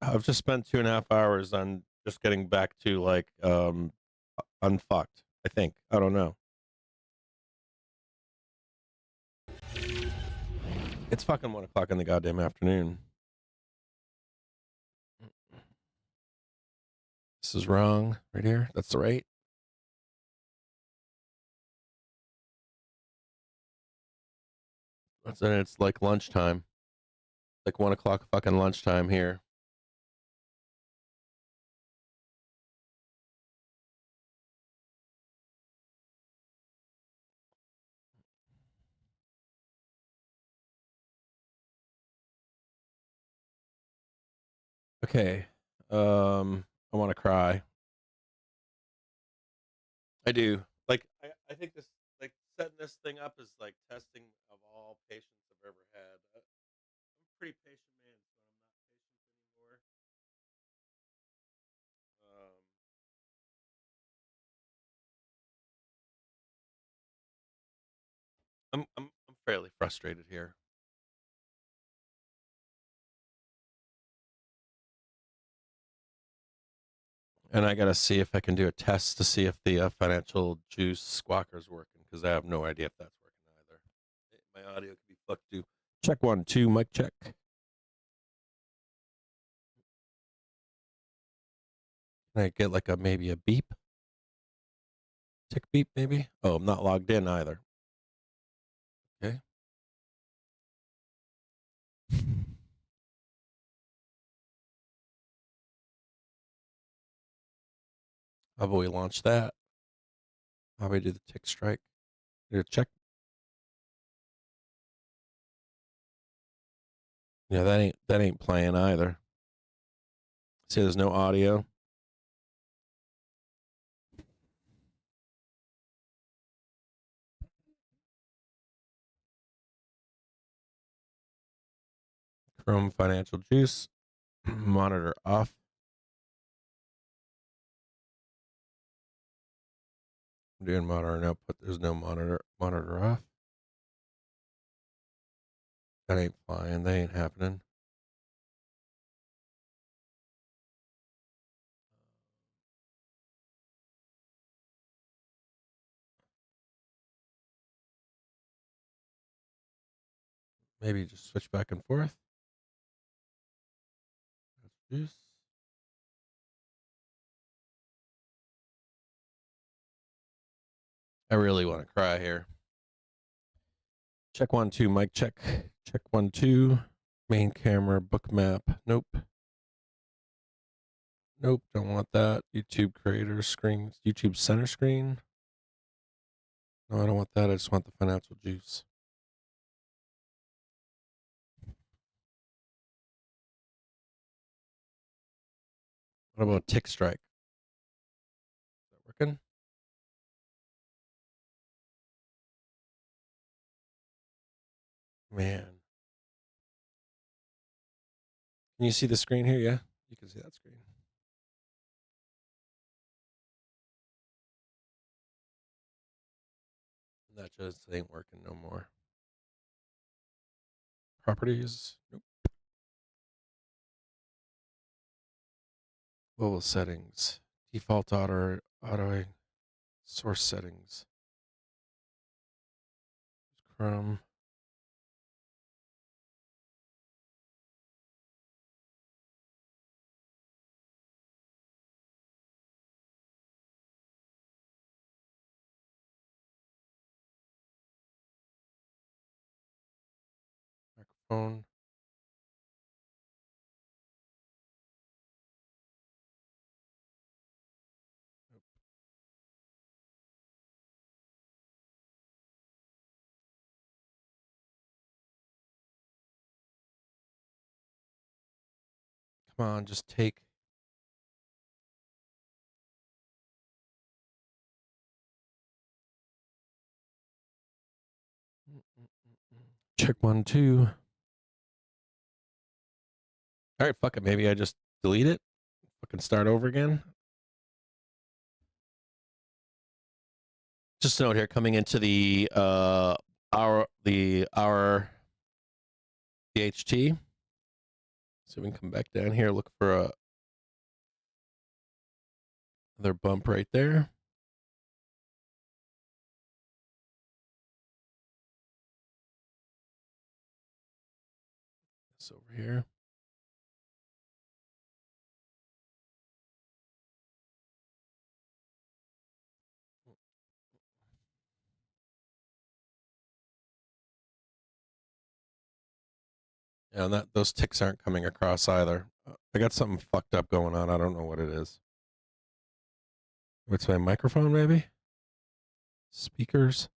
I've just spent 2.5 hours on just getting back to like unfucked. I think I don't know. It's fucking 1 o'clock in the goddamn afternoon. This is wrong right here. That's the right. It's like lunchtime. Like 1 o'clock fucking lunchtime here. Okay. I want to cry. I do. Like I think this like setting this thing up is like testing of all patience I've ever had. I'm a pretty patient man, so I'm not patient anymore. I'm fairly frustrated here. And I got to see if I can do a test to see if the financial juice squawker is working because I have no idea if that's working either. My audio could be fucked too. Check 1, 2, mic check. Can I get like maybe a beep? Tick beep maybe? Oh, I'm not logged in either. Okay. How about we launch that? How about we do the tick strike? Here, check. Yeah, that ain't playing either. See, there's no audio. Chrome financial juice. Monitor off. I'm doing monitor and output. There's no monitor off. That ain't flying. That ain't happening. Maybe just switch back and forth. That's juice. I really want to cry here. Check 1, 2, mic check. Check 1, 2. Main camera, book map. Nope. Nope, don't want that. YouTube creator screen, YouTube center screen. No, I don't want that. I just want the financial juice. What about tick strike? Is that working? Man. Can you see the screen here? Yeah, you can see that screen. That just ain't working no more. Properties. Nope. Global settings. Default autoing. Source settings. Chrome. Microphone. Come on, just take. Check 1, 2. All right, fuck it. Maybe I just delete it. Fucking start over again. Just a note here, coming into the our DHT. So we can come back down here, look for another bump right there. This over here. Yeah, and those ticks aren't coming across either. I got something fucked up going on. I don't know what it is. What's my microphone, maybe? Speakers?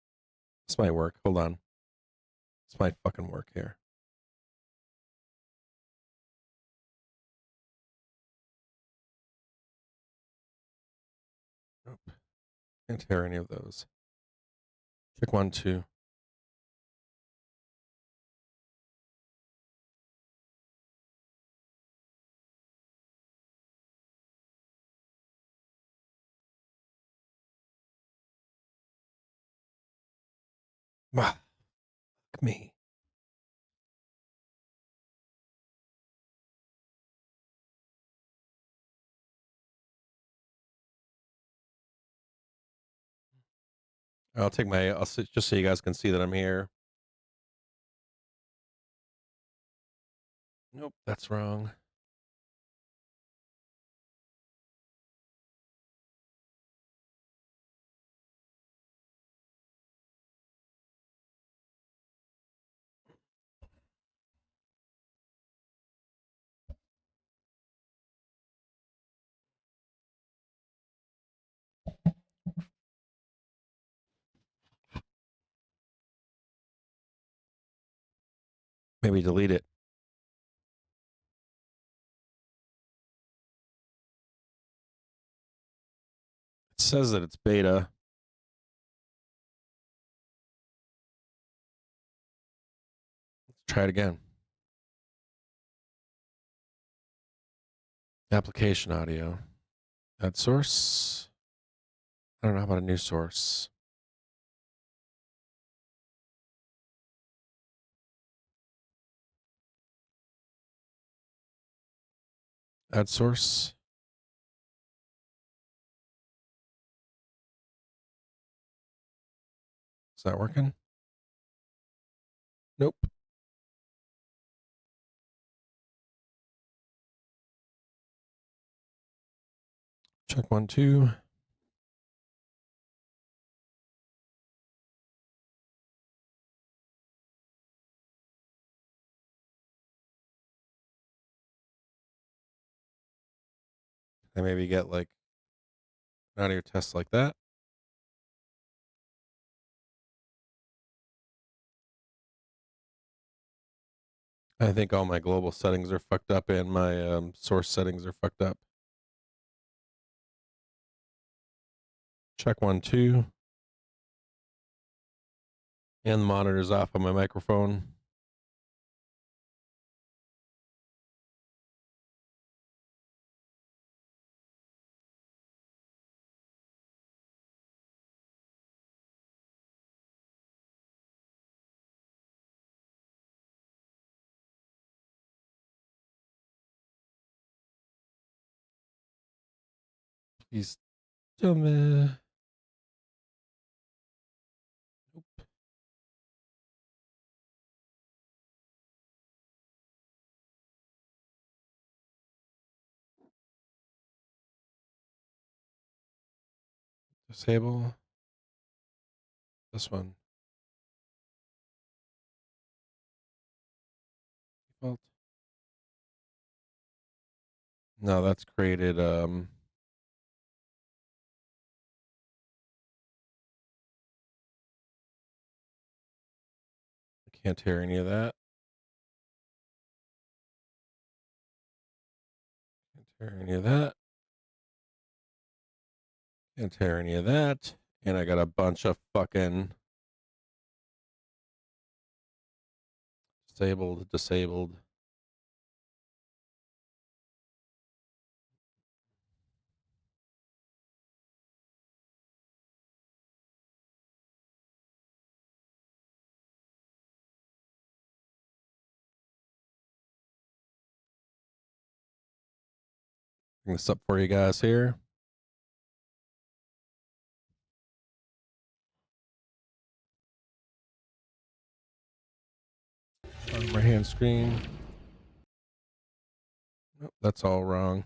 This might work. Hold on. This might fucking work here. Nope. Can't hear any of those. Check 1, 2. Fuck me. I'll sit just so you guys can see that I'm here. Nope, that's wrong. Maybe delete it. It says that it's beta. Let's try it again. Application audio. Add source. I don't know. How about a new source? Add source. Is that working? Nope. Check 1, 2. I maybe get like an audio test like that. I think all my global settings are fucked up and my source settings are fucked up. Check 1, 2. And the monitor's off on my microphone. Please tell me. Nope. Disable. This one. Default. No, that's created I can't hear any of that. Can't hear any of that. Can't hear any of that. And I got a bunch of fucking disabled. Bring this up for you guys here. On my hand screen. Nope, that's all wrong.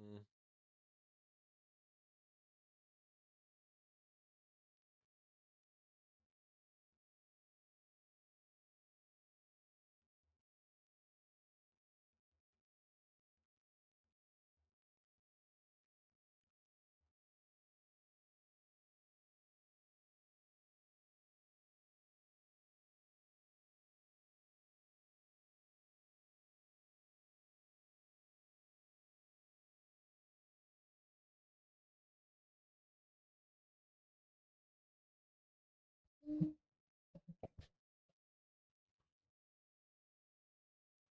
Mm.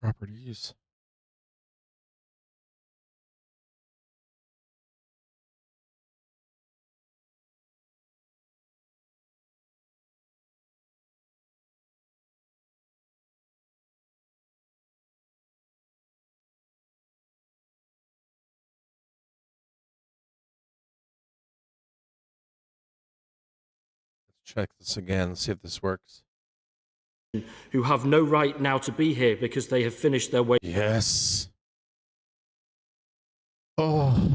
Properties. check this again, see if this works. Who have no right now to be here because they have finished their way. Yes. Oh.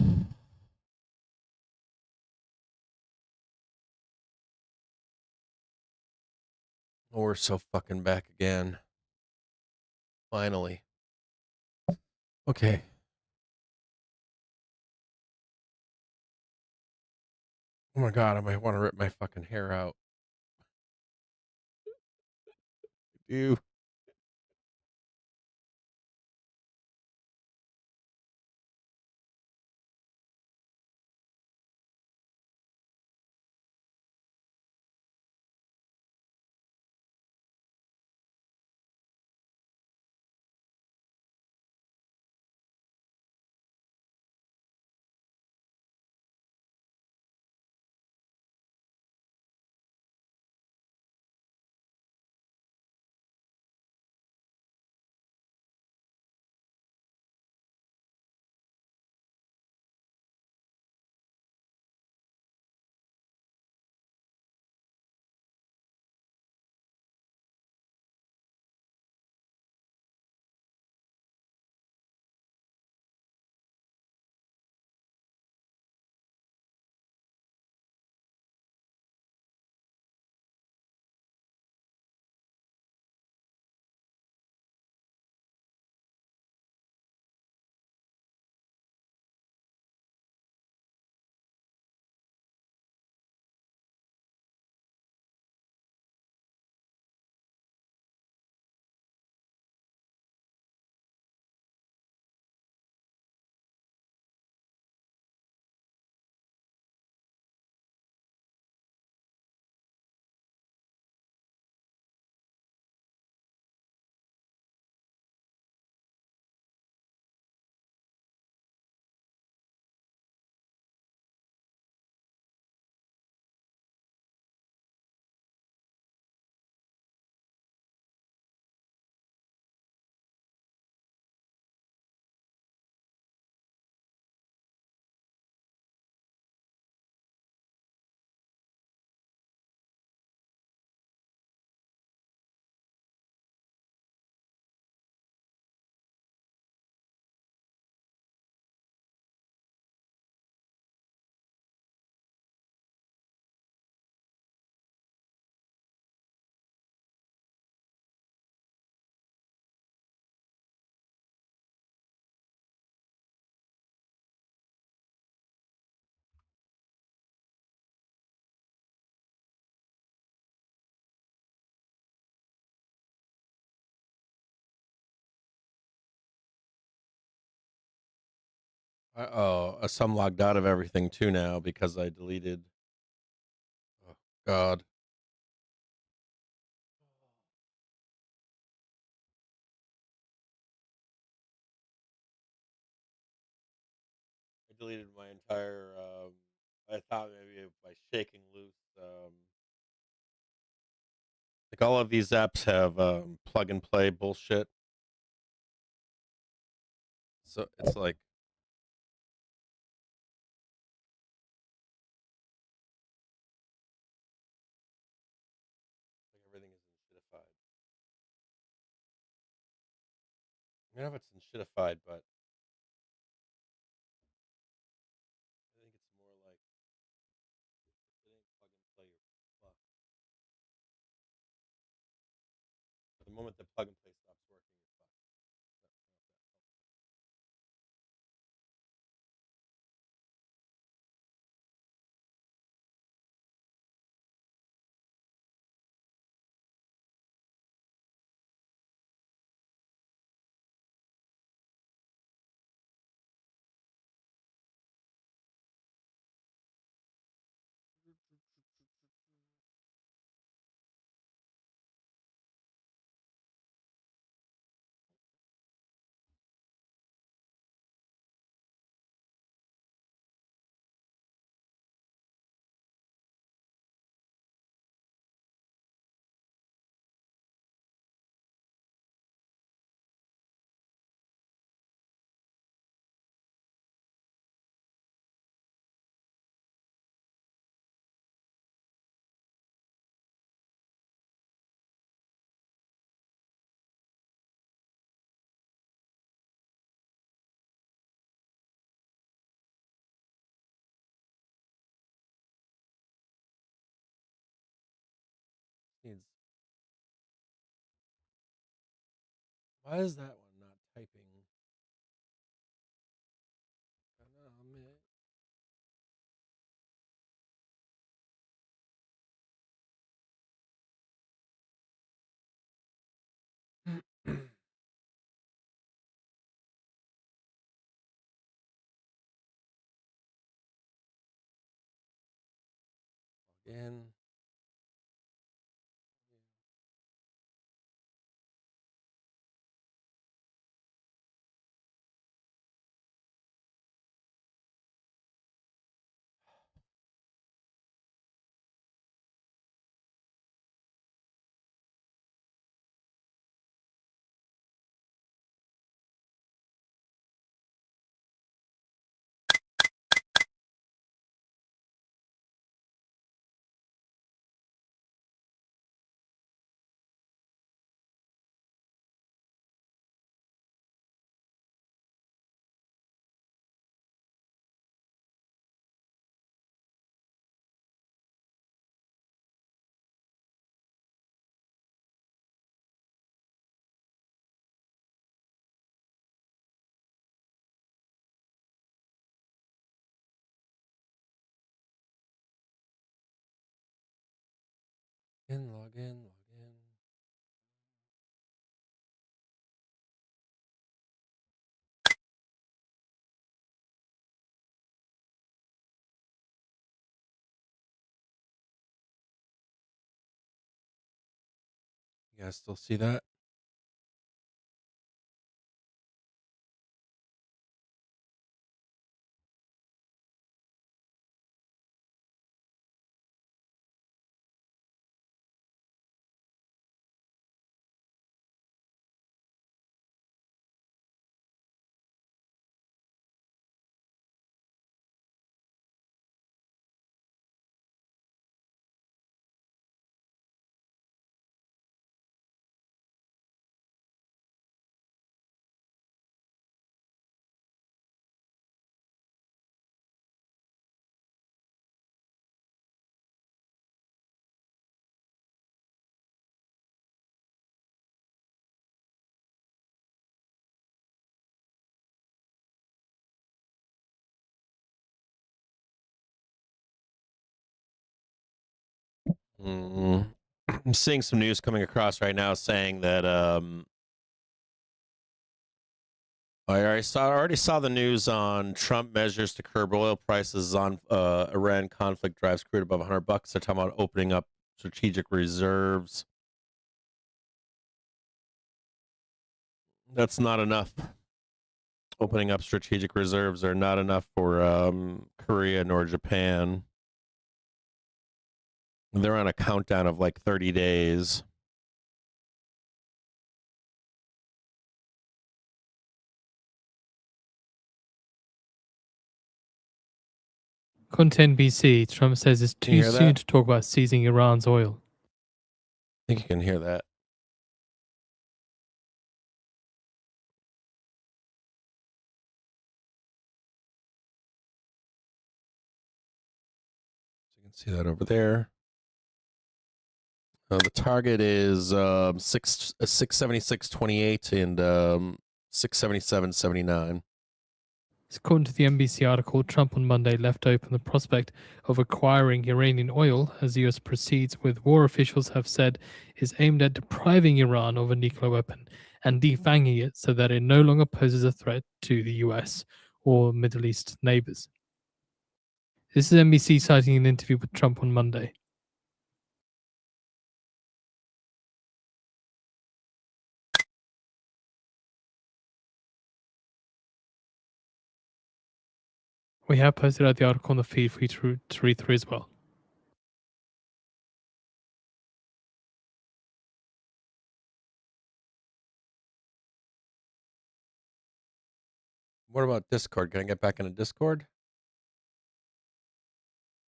Oh, we're so fucking back again. Finally. Okay. Oh my god, I might want to rip my fucking hair out. Ew. Some logged out of everything too now because I deleted. Oh god. I deleted my entire. I thought maybe by shaking loose. Like all of these apps have plug and play bullshit. So it's like everything is enshittified. I don't know if it's enshittified, but I think it's more like it ain't plug and play. You're fucked. The moment the plug and play stops working, you're fucked. Why is that one not typing? Log in. Log in. You guys still see that? Mm. I'm seeing some news coming across right now saying that I already saw the news on Trump measures to curb oil prices on Iran conflict drives crude above $100. They're talking about opening up strategic reserves. That's not enough. Opening up strategic reserves are not enough for Korea nor Japan. They're on a countdown of like 30 days. Content BC, Trump says it's Can you too hear soon that? to talk about seizing Iran's oil. I think you can hear that. So you can see that over there. The target is 676.28 and 677.79. According to the NBC article, Trump on Monday left open the prospect of acquiring Iranian oil as the US proceeds with war officials have said is aimed at depriving Iran of a nuclear weapon and defanging it so that it no longer poses a threat to the US or Middle East neighbors. This is NBC citing an interview with Trump on Monday. We have posted out the article on the feed for you to read through as well. What about Discord? Can I get back into Discord?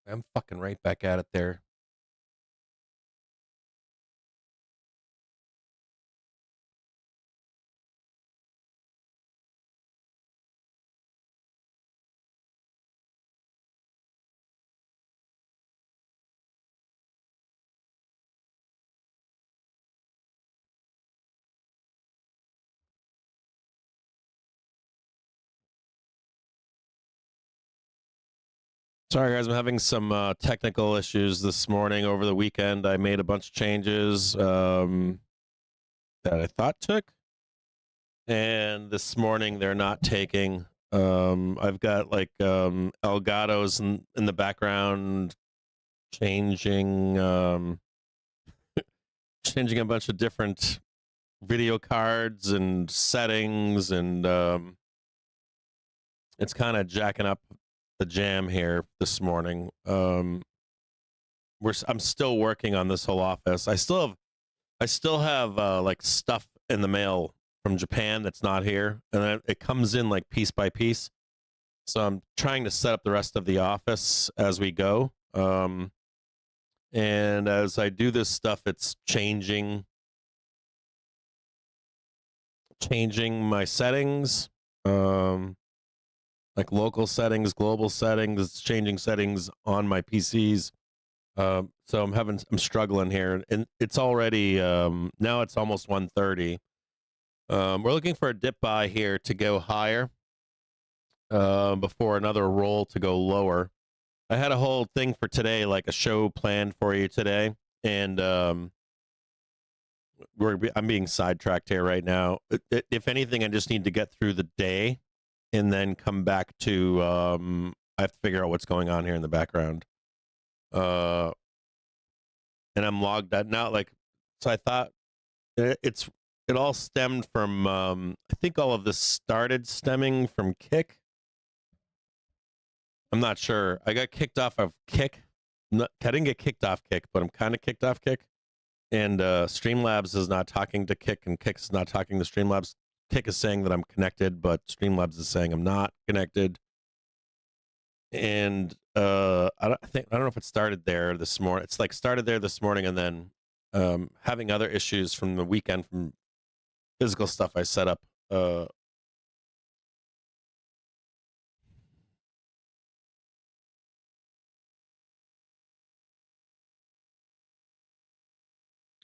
I'm fucking right back at it there. Sorry, guys. I'm having some technical issues this morning. Over the weekend, I made a bunch of changes that I thought took, and this morning they're not taking. I've got like Elgato's in the background changing changing a bunch of different video cards and settings, and it's kind of jacking up the jam here this morning. I'm still working on this whole office. I still have like stuff in the mail from Japan that's not here, and then it comes in like piece by piece. So I'm trying to set up the rest of the office as we go. And as I do this stuff, it's changing my settings, like local settings, global settings. It's changing settings on my PCs. So I'm struggling here, and it's already now it's almost 1:30. We're looking for a dip buy here to go higher before another roll to go lower. I had a whole thing for today, like a show planned for you today, and I'm being sidetracked here right now. If anything, I just need to get through the day and then come back to I have to figure out what's going on here in the background. And I'm logged out now. Like, so I thought it all stemmed from I think all of this started stemming from Kick. I'm not sure. I got kicked off of Kick. I didn't get kicked off Kick, but I'm kind of kicked off Kick. And Streamlabs is not talking to Kick, and Kick is not talking to Streamlabs. Kick is saying that I'm connected, but Streamlabs is saying I'm not connected. And I don't know if it started there this morning. It's like started there this morning, and then having other issues from the weekend from physical stuff I set up.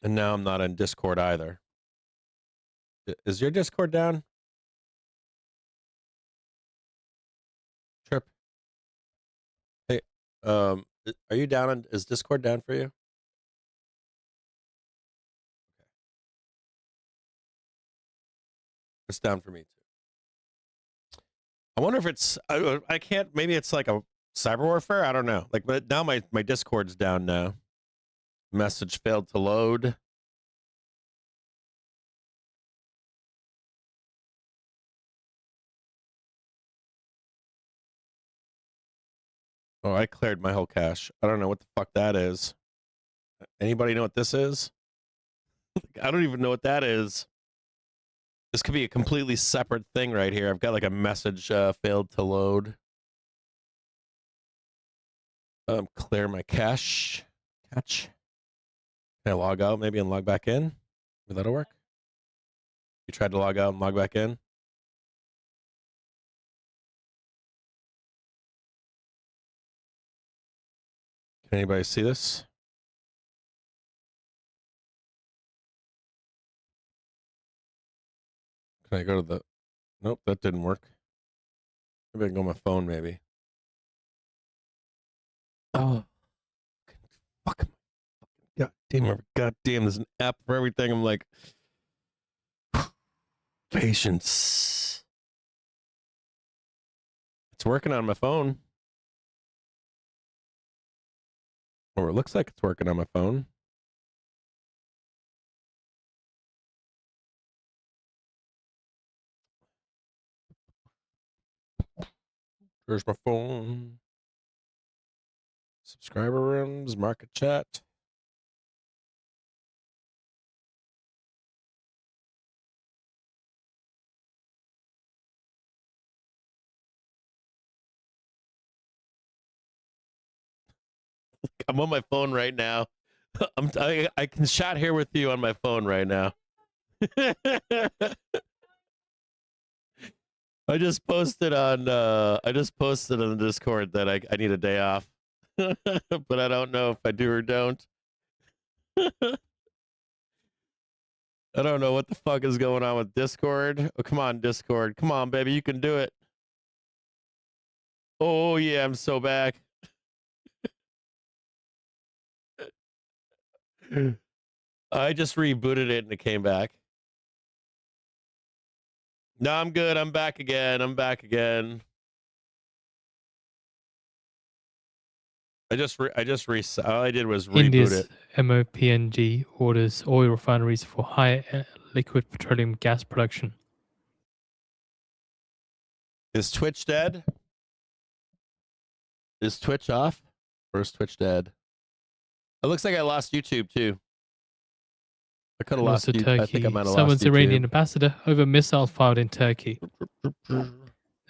And now I'm not in Discord either. Is your Discord down? Trip. Hey, are you down? Is Discord down for you? Okay. It's down for me too. I wonder if it's. I can't. Maybe it's like a cyber warfare. I don't know. Like, but now my Discord's down now. Message failed to load. Oh, I cleared my whole cache. I don't know what the fuck that is. Anybody know what this is? I don't even know what that is. This could be a completely separate thing right here. I've got like a message failed to load. Clear my cache. Can I log out maybe and log back in? Maybe that'll work. You tried to log out and log back in? Can anybody see this? Can I go to the... Nope, that didn't work. Maybe I can go on my phone, maybe. Oh. Fuck. God damn, there's an app for everything. I'm like... Patience. It's working on my phone. Or it looks like it's working on my phone. There's my phone. Subscriber rooms, market chat. I'm on my phone right now. I can chat here with you on my phone right now. I just posted on the Discord that I need a day off. But I don't know if I do or don't. I don't know what the fuck is going on with Discord. Oh, come on, Discord. Come on, baby, you can do it. Oh yeah, I'm so back. I just rebooted it and it came back. No, I'm good. I'm back again. I'm back again. I just all I did was reboot India's it. MOPNG orders oil refineries for high liquid petroleum gas production. Is Twitch dead? Is Twitch off? Or is Twitch dead? It looks like I lost YouTube too. I could have lost Also, YouTube. Turkey I think I might have lost summons YouTube. Iranian ambassador over missile fired in Turkey.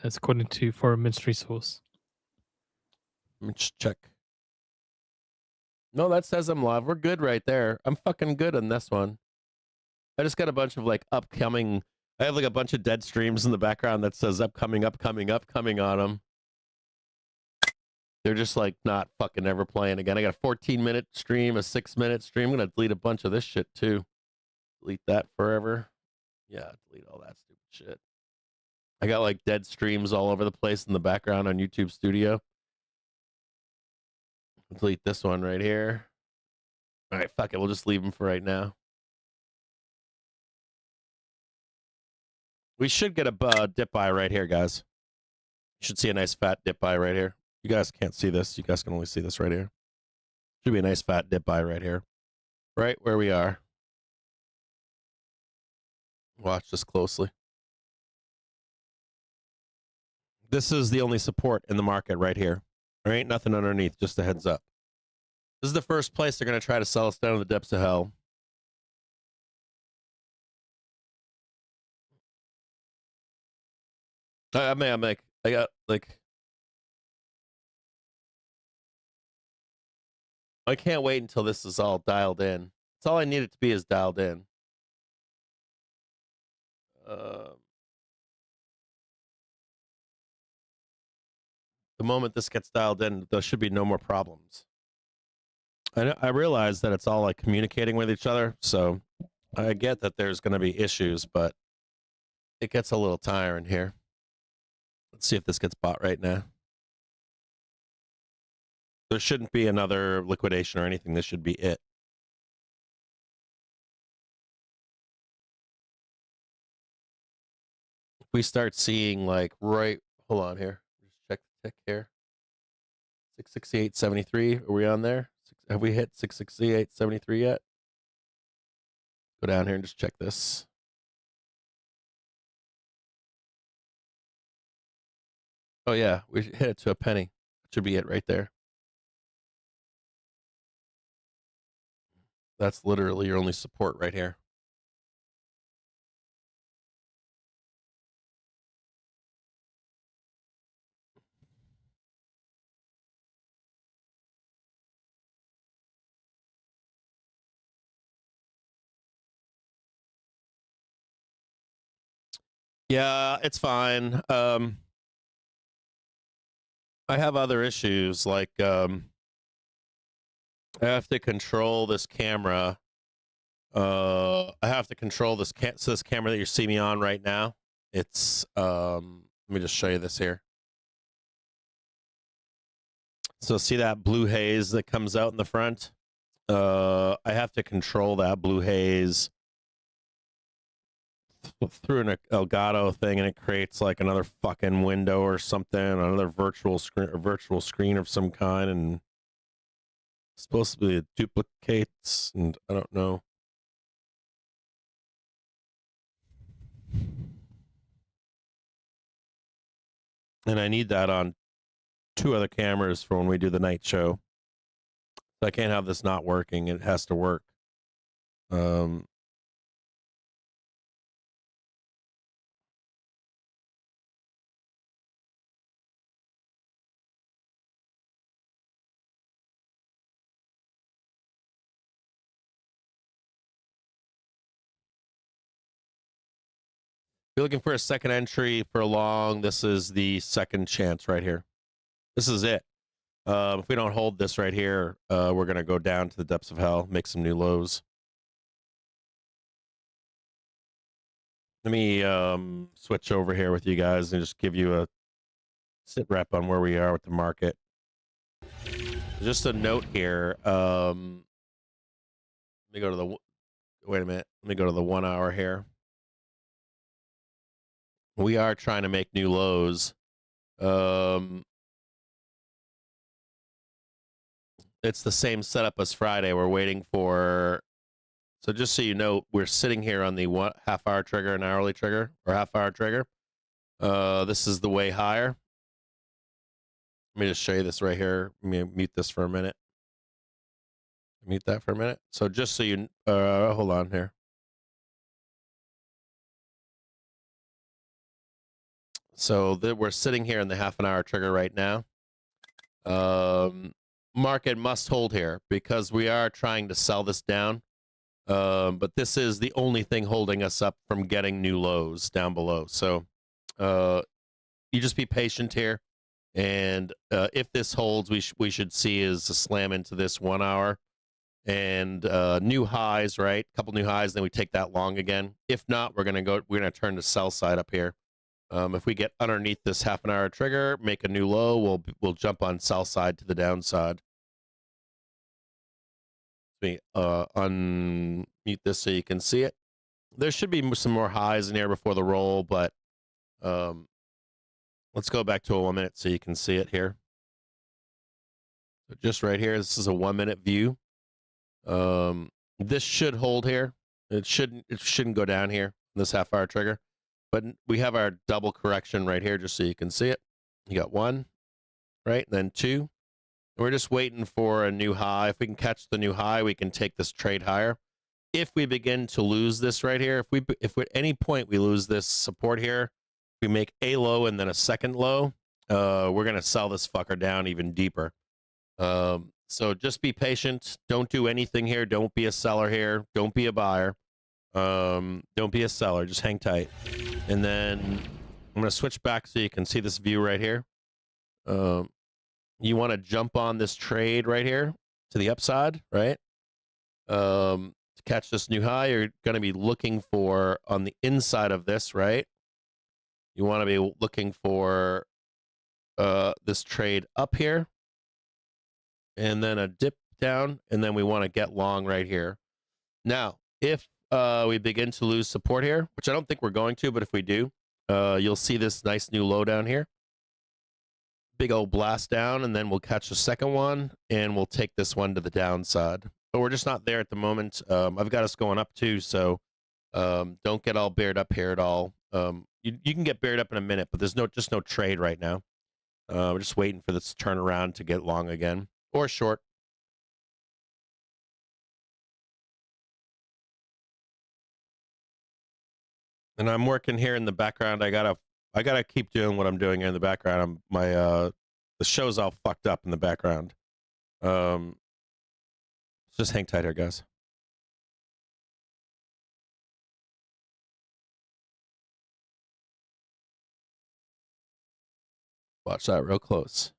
That's according to foreign ministry source. Let me just check. No, that says I'm live. We're good right there. I'm fucking good on this one. I just got a bunch of like upcoming. I have like a bunch of dead streams in the background that says upcoming on them. They're just like not fucking ever playing again. I got a 14-minute stream, a 6-minute stream. I'm gonna delete a bunch of this shit too. Delete that forever. Yeah, delete all that stupid shit. I got like dead streams all over the place in the background on YouTube Studio. Delete this one right here. All right, fuck it. We'll just leave them for right now. We should get a dip buy right here, guys. You should see a nice fat dip buy right here. You guys can't see this. You guys can only see this right here. Should be a nice fat dip buy right here. Right where we are. Watch this closely. This is the only support in the market right here. There ain't nothing underneath, just a heads up. This is the first place they're going to try to sell us down to the depths of hell. I got like, I can't wait until this is all dialed in. That's all I need it to be is dialed in. The moment this gets dialed in, there should be no more problems. I realize that it's all like communicating with each other, so I get that there's going to be issues, but it gets a little tiring here. Let's see if this gets bought right now. There shouldn't be another liquidation or anything. This should be it. If we start seeing like hold on here. Just check the tick here. 668.73. Are we on there? Have we hit 668.73 yet? Go down here and just check this. Oh yeah, we hit it to a penny. That should be it right there. That's literally your only support right here. Yeah, it's fine. I have other issues like I have to control this camera. I have to control this this camera that you see me on right now. It's let me just show you this here. So see that blue haze that comes out in the front? I have to control that blue haze through an Elgato thing, and it creates like another fucking window or something, another virtual screen of some kind, and it's supposed to be it duplicates, and I don't know. And I need that on 2 other cameras for when we do the night show. So I can't have this not working. It has to work. If you're looking for a second entry for long, this is the second chance right here. This is it. If we don't hold this right here, we're going to go down to the depths of hell, make some new lows. Let me switch over here with you guys and just give you a sit rep on where we are with the market. Just a note here. Let me go to the, wait a minute. Let me go to the 1 hour here. We are trying to make new lows. It's the same setup as Friday. We're waiting for, so just so you know, we're sitting here on the half hour trigger and hourly trigger, or half hour trigger. This is the way higher. Let me just show you this right here. Let me mute this for a minute. Mute that for a minute. So just so you, hold on here. So we're sitting here in the half an hour trigger right now. Market must hold here because we are trying to sell this down. But this is the only thing holding us up from getting new lows down below. So you just be patient here. And if this holds, we should see is a slam into this 1 hour and new highs, right? A couple new highs, then we take that long again. If not, we're gonna turn to sell side up here. If we get underneath this half an hour trigger, make a new low, we'll jump on sell side to the downside. Let me unmute this so you can see it. There should be some more highs in here before the roll, but let's go back to a 1 minute so you can see it here. So just right here, this is a 1 minute view. This should hold here. It shouldn't go down here, this half hour trigger. But we have our double correction right here just so you can see it. You got 1, right? And then 2. And we're just waiting for a new high. If we can catch the new high, we can take this trade higher. If we begin to lose this right here, if at any point we lose this support here, we make a low and then a second low, we're going to sell this fucker down even deeper. So just be patient. Don't do anything here. Don't be a seller here. Don't be a buyer. Don't be a seller. Just hang tight. And then I'm going to switch back so you can see this view right here. You want to jump on this trade right here to the upside, right? To catch this new high, you're going to be looking for on the inside of this, right? You want to be looking for this trade up here and then a dip down, and then we want to get long right here. Now, if we begin to lose support here, which I don't think we're going to, but if we do, you'll see this nice new low down here. Big old blast down, and then we'll catch the second one, and we'll take this one to the downside. But we're just not there at the moment. I've got us going up too, so don't get all bared up here at all. You can get bared up in a minute, but there's just no trade right now. We're just waiting for this to turn around to get long again, or short. And I'm working here in the background. I gotta keep doing what I'm doing here in the background. The show's all fucked up in the background. Just hang tight here, guys. Watch that real close.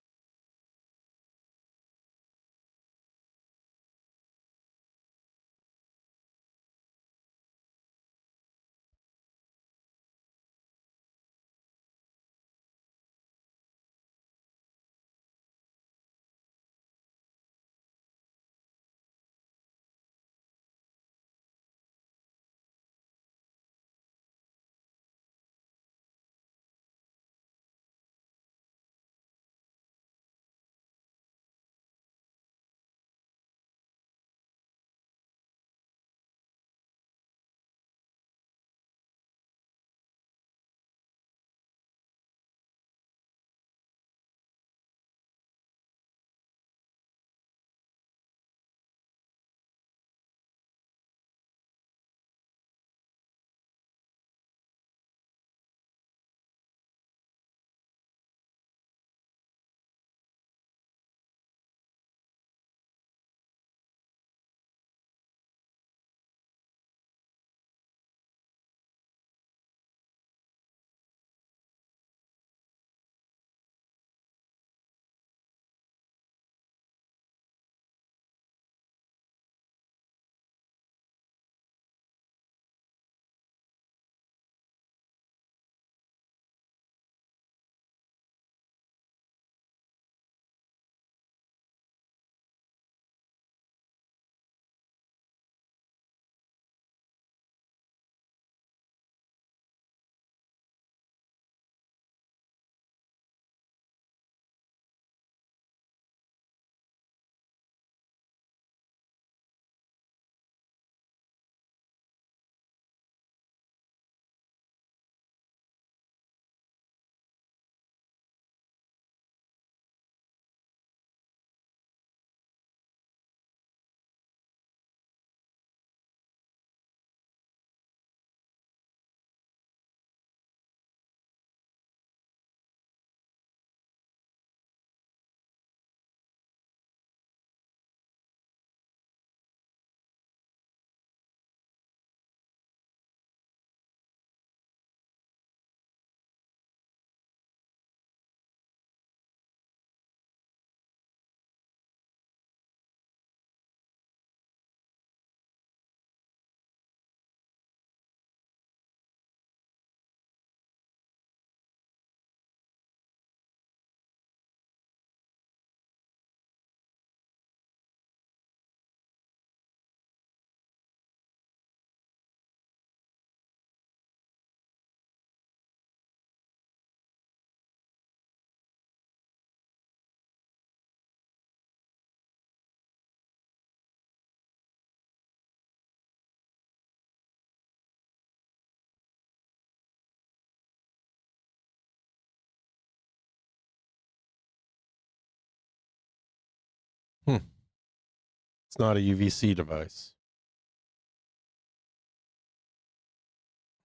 It's not a UVC device.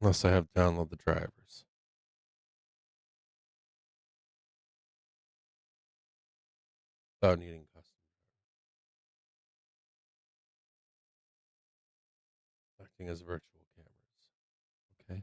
Unless I have download the drivers. Without needing custom. Acting as virtual cameras. Okay.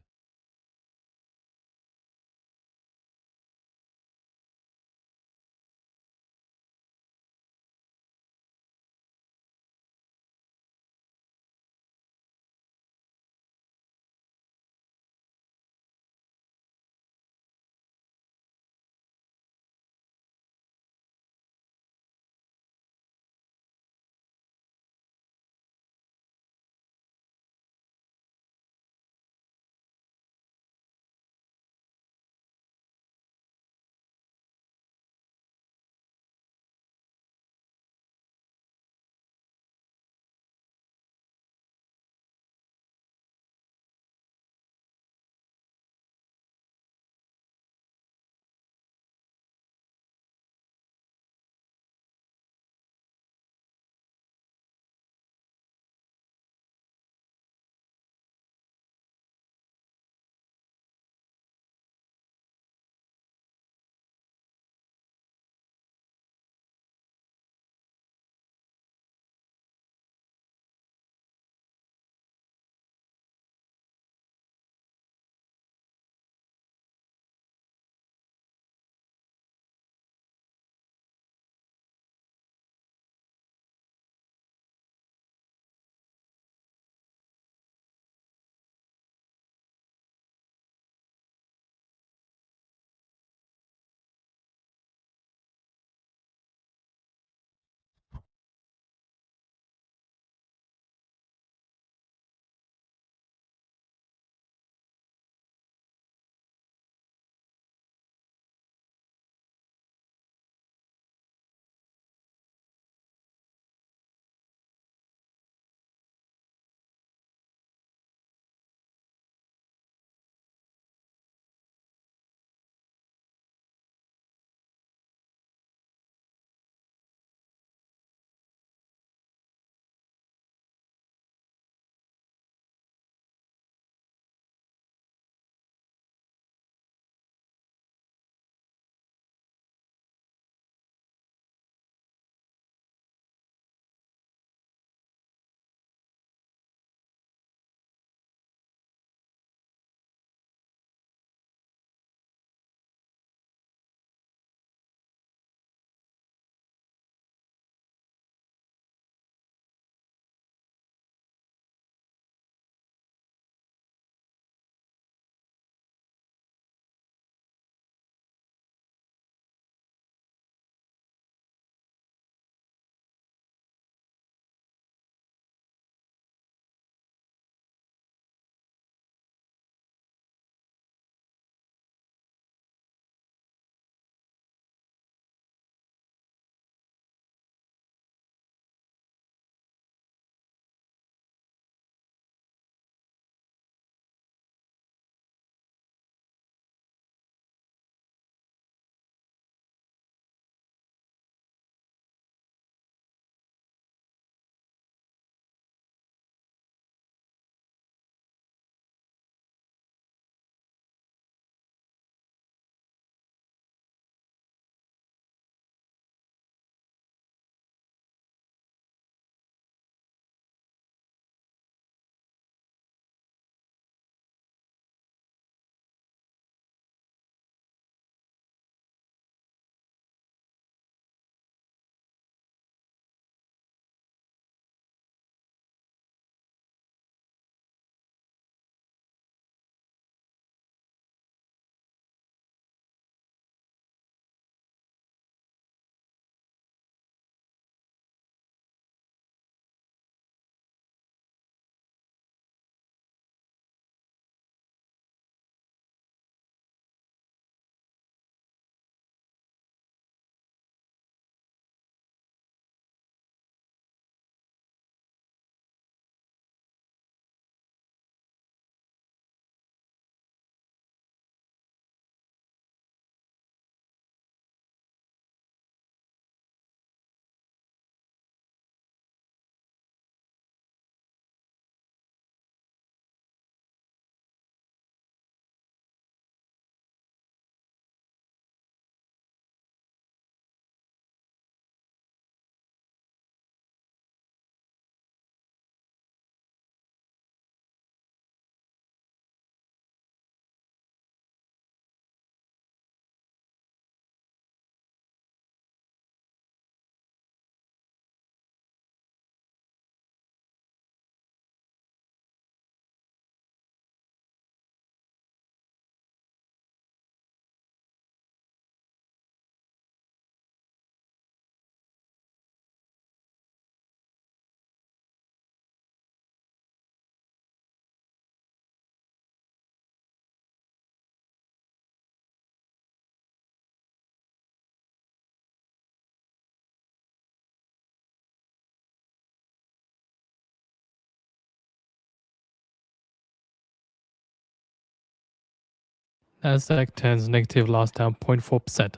Nasdaq turns negative, last down 0.4%.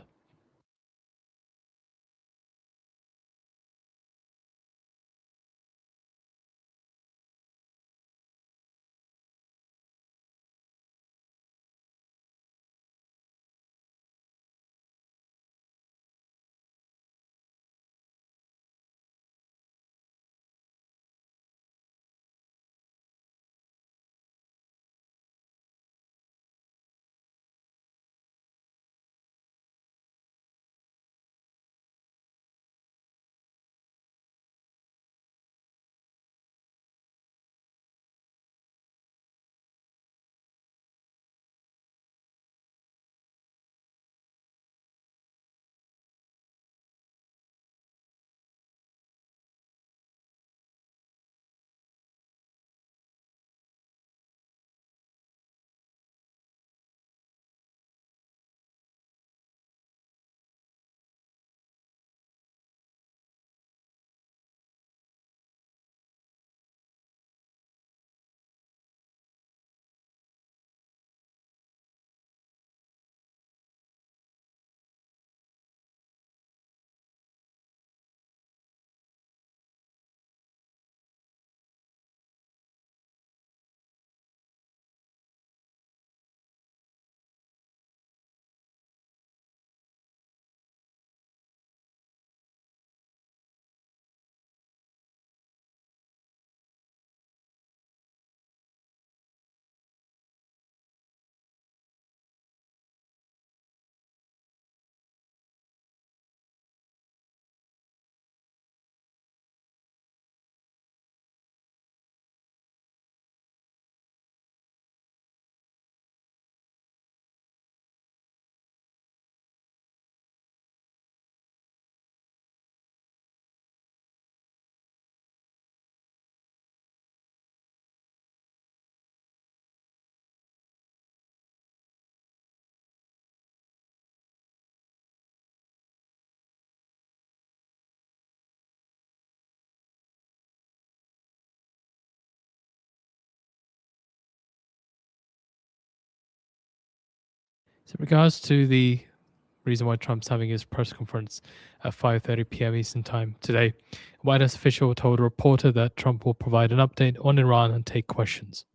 So, in regards to the reason why Trump's having his press conference at 5:30 p.m. Eastern Time today, a White House official told a reporter that Trump will provide an update on Iran and take questions.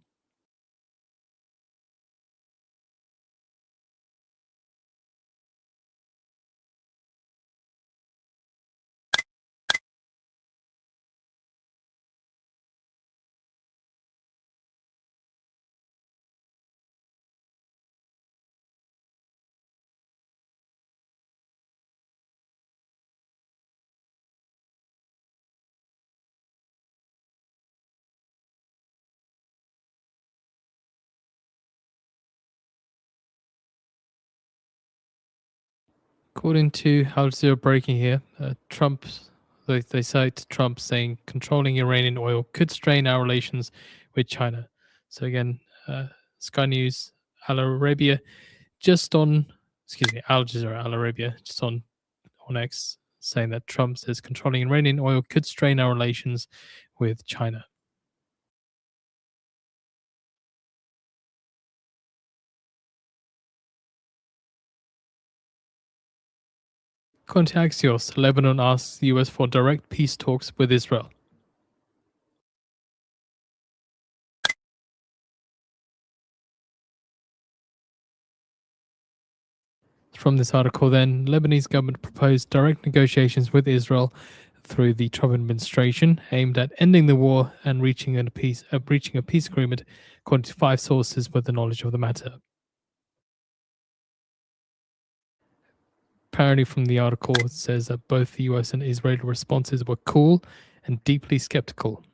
According to Al Jazeera breaking here, they cite Trump saying controlling Iranian oil could strain our relations with China. So again, Sky News, Al Arabia, just on, excuse me, Al Jazeera, Al Arabia, just on X, saying that Trump says controlling Iranian oil could strain our relations with China. According to Axios, Lebanon asks the US for direct peace talks with Israel. From this article, then, Lebanese government proposed direct negotiations with Israel through the Trump administration, aimed at ending the war and reaching a peace agreement, according to 5 sources with the knowledge of the matter. Apparently, from the article, it says that both the US and Israeli responses were cool and deeply skeptical.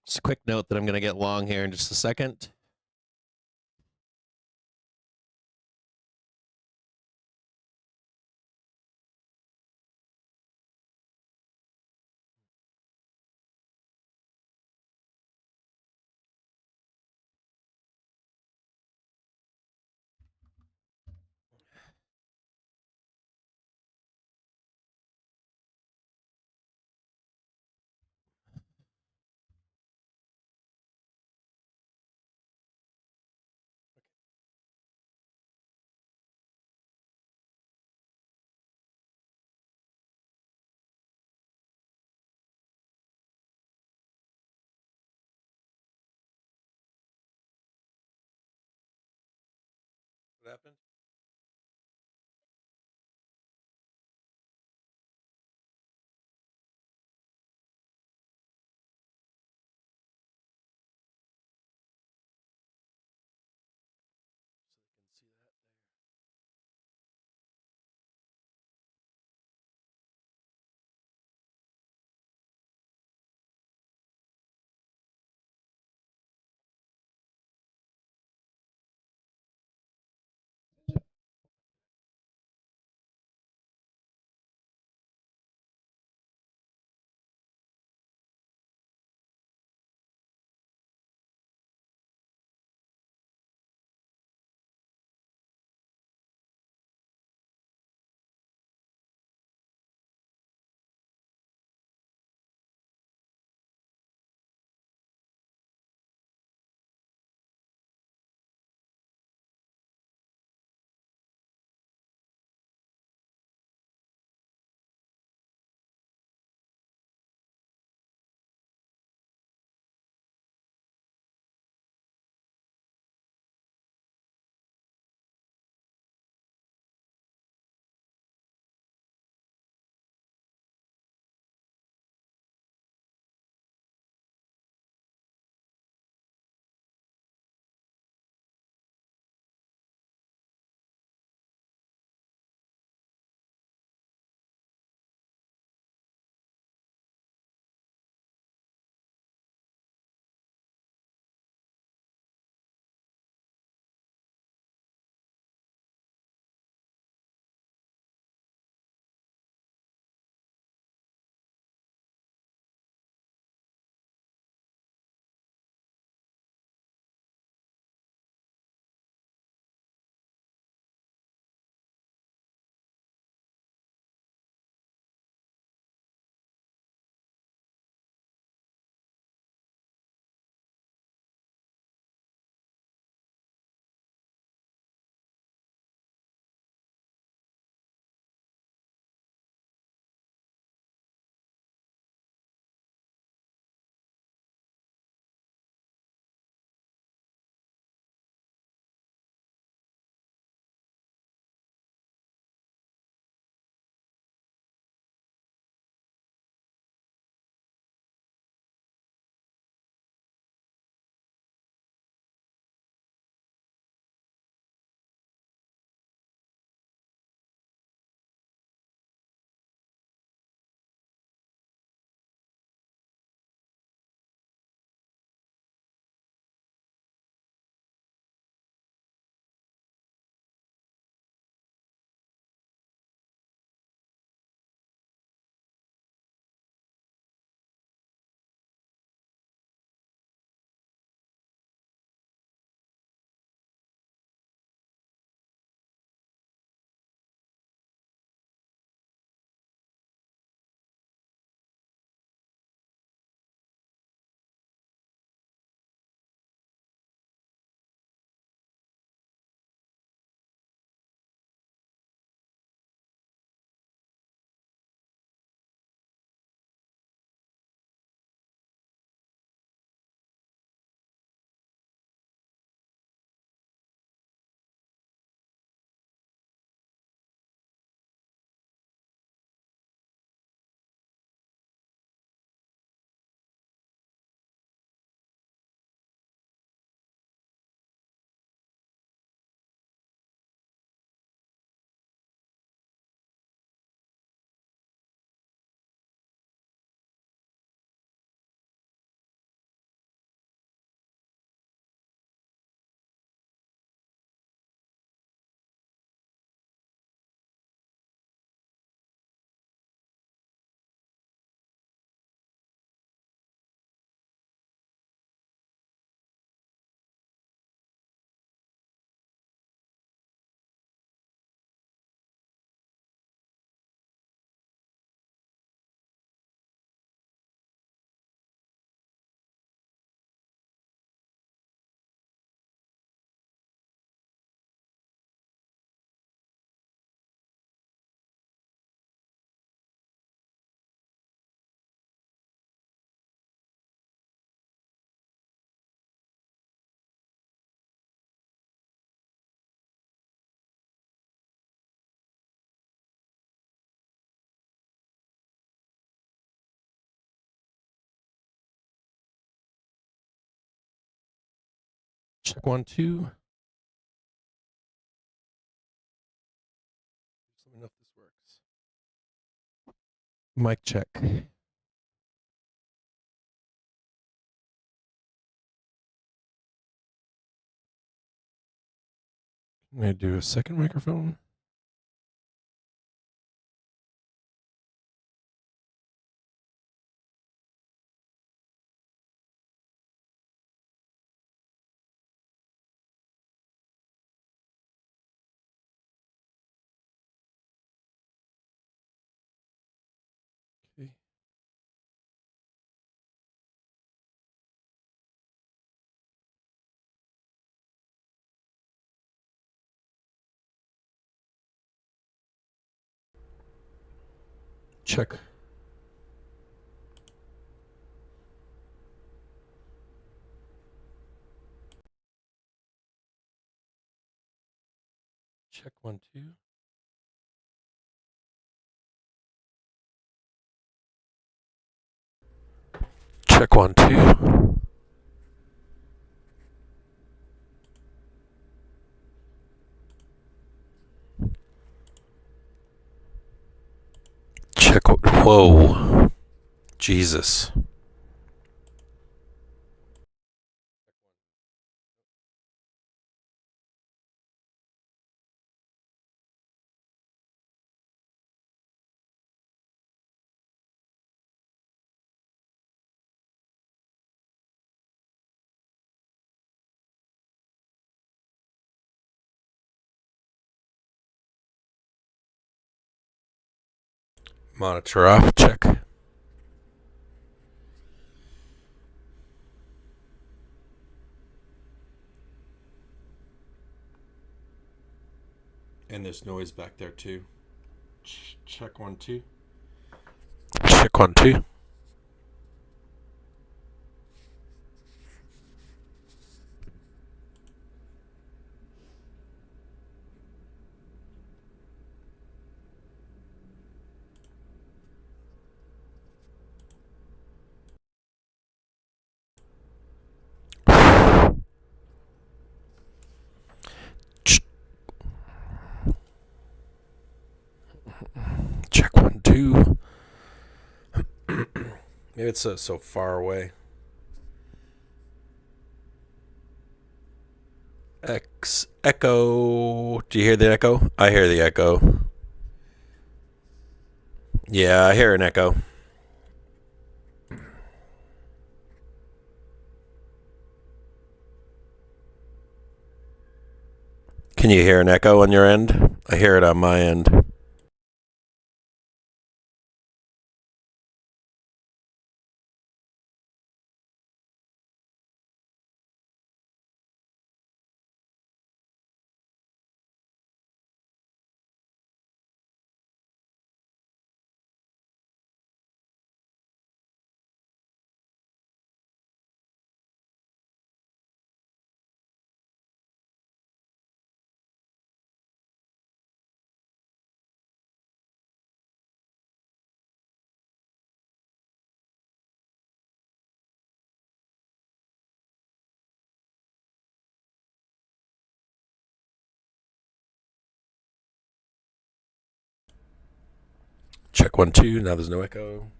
Just a quick note that I'm going to get long here in just a second. What happened? So they can see that there. Check 1, 2. Let me know if this works. Mic check. I'm going to do a second microphone. Okay. Check. Check 1, 2. Check 1, 2. Check. Whoa. Jesus. Monitor off. Check. And there's noise back there too. Check 1, 2. Check 1, 2. Check 1, 2. Maybe it's so far away. Echo. Do you hear the echo? I hear the echo. Yeah, I hear an echo. Can you hear an echo on your end? I hear it on my end. Check 1, 2. Now there's no echo.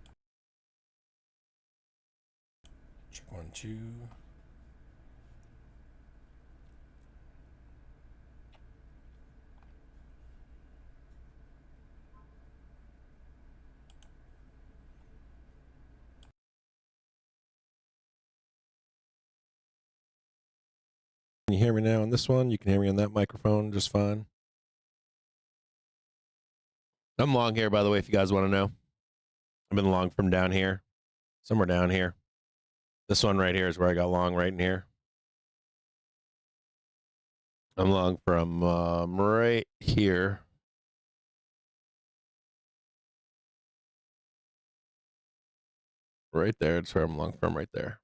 Check 1, 2. Can you hear me now on this one? You can hear me on that microphone just fine. I'm long here, by the way, if you guys want to know. I've been long from down here, somewhere down here. This one right here is where I got long, right in here. I'm long from right here. Right there. It's where I'm long from, right there.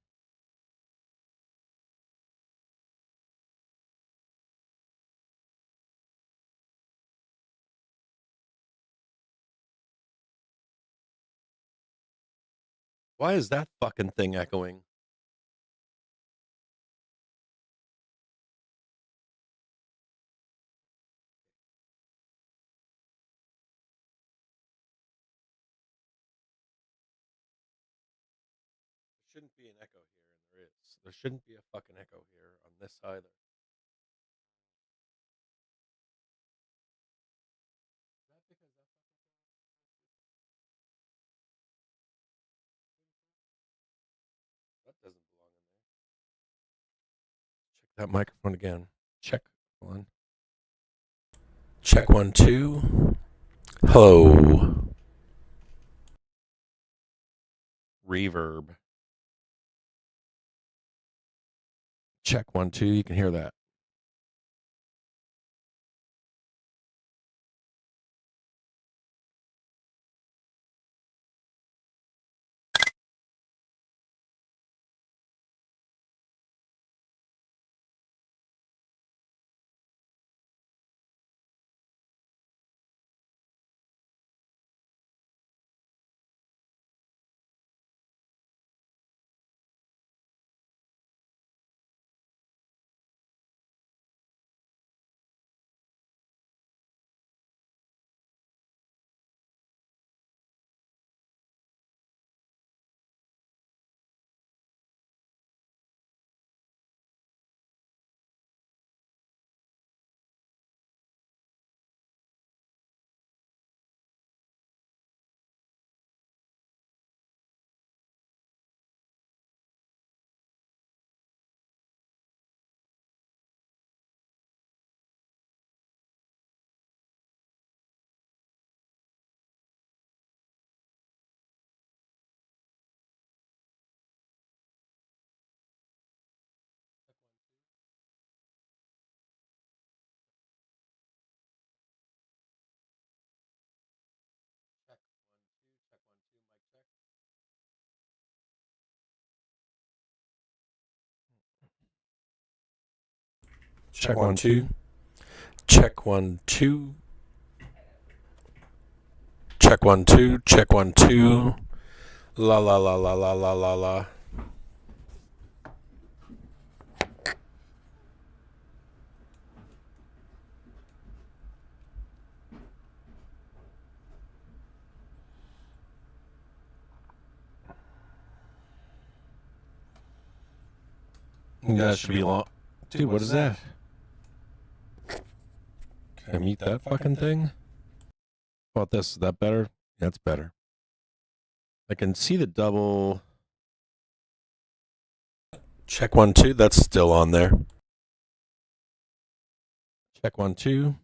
Why is that fucking thing echoing? shouldn't be an echo here, and there is. There shouldn't be a fucking echo here on this either. Is that because that's not that doesn't belong in there. Check that microphone again. Check one. Check 1 2. Hello. Reverb. Check 1 2. You can hear that. Check 1 2. Check 1 2. Check 1 2. Check 1 2. La la la la la la la la. That should be long. Dude, what is that? Can I mute that fucking thing? How about this? Is that better? That's better. I can see the double. Check 1 2. That's still on there. Check 1 2.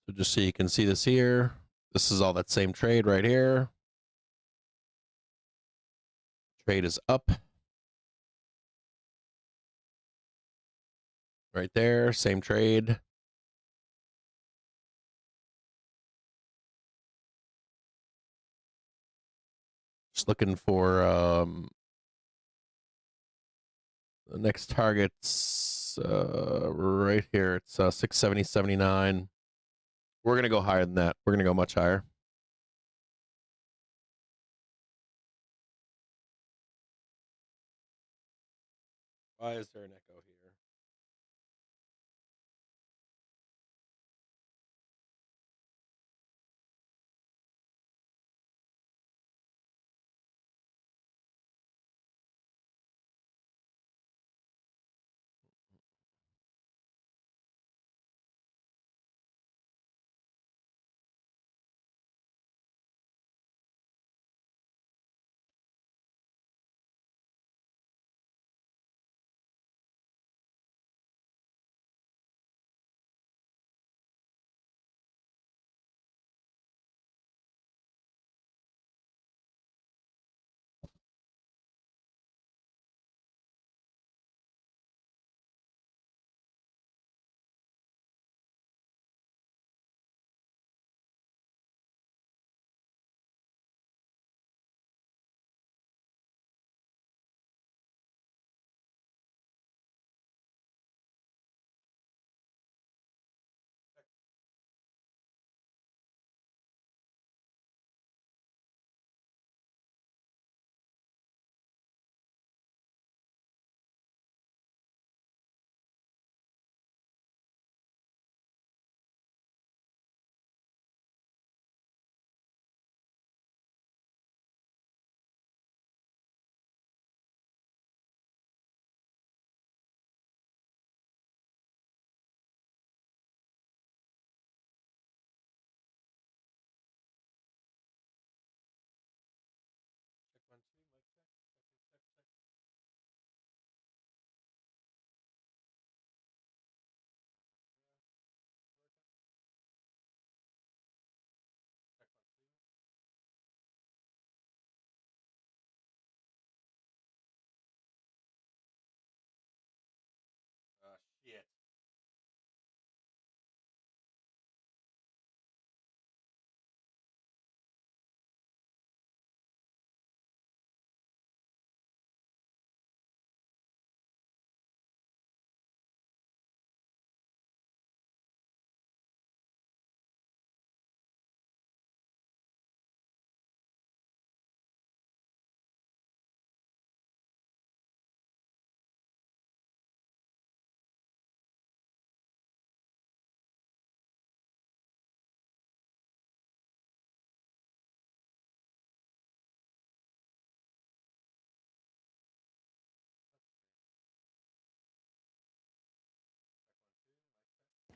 So just so you can see this here. This is all that same trade right here. Trade is up. Right there. Same trade. Just looking for the next target's right here. It's 670.79. We're going to go higher than that. We're going to go much higher. Why is there an echo here?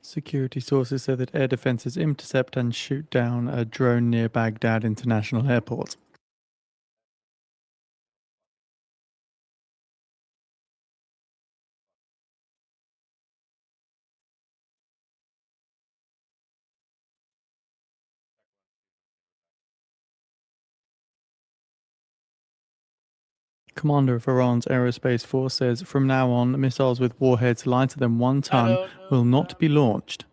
Security sources say that air defenses intercept and shoot down a drone near Baghdad International Airport. Commander of Iran's aerospace force says from now on, missiles with warheads lighter than 1 ton will not be launched.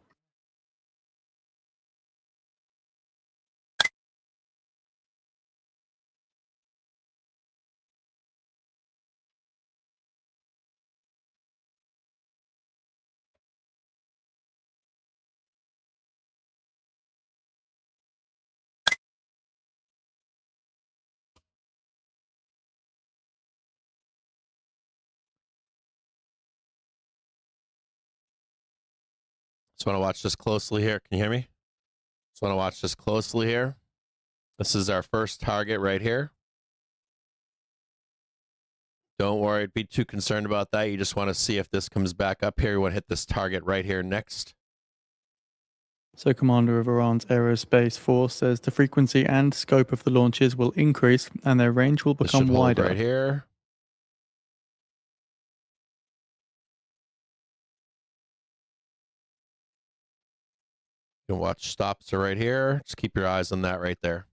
Just want to watch this closely here. Can you hear me? Just want to watch this closely here. This is our first target right here. Don't worry, be too concerned about that. You just want to see if this comes back up here. You want to hit this target right here next. So, Commander of Iran's aerospace force says the frequency and scope of the launches will increase and their range will This should become hold wider. right here. You can watch stops are right here. Just keep your eyes on that right there.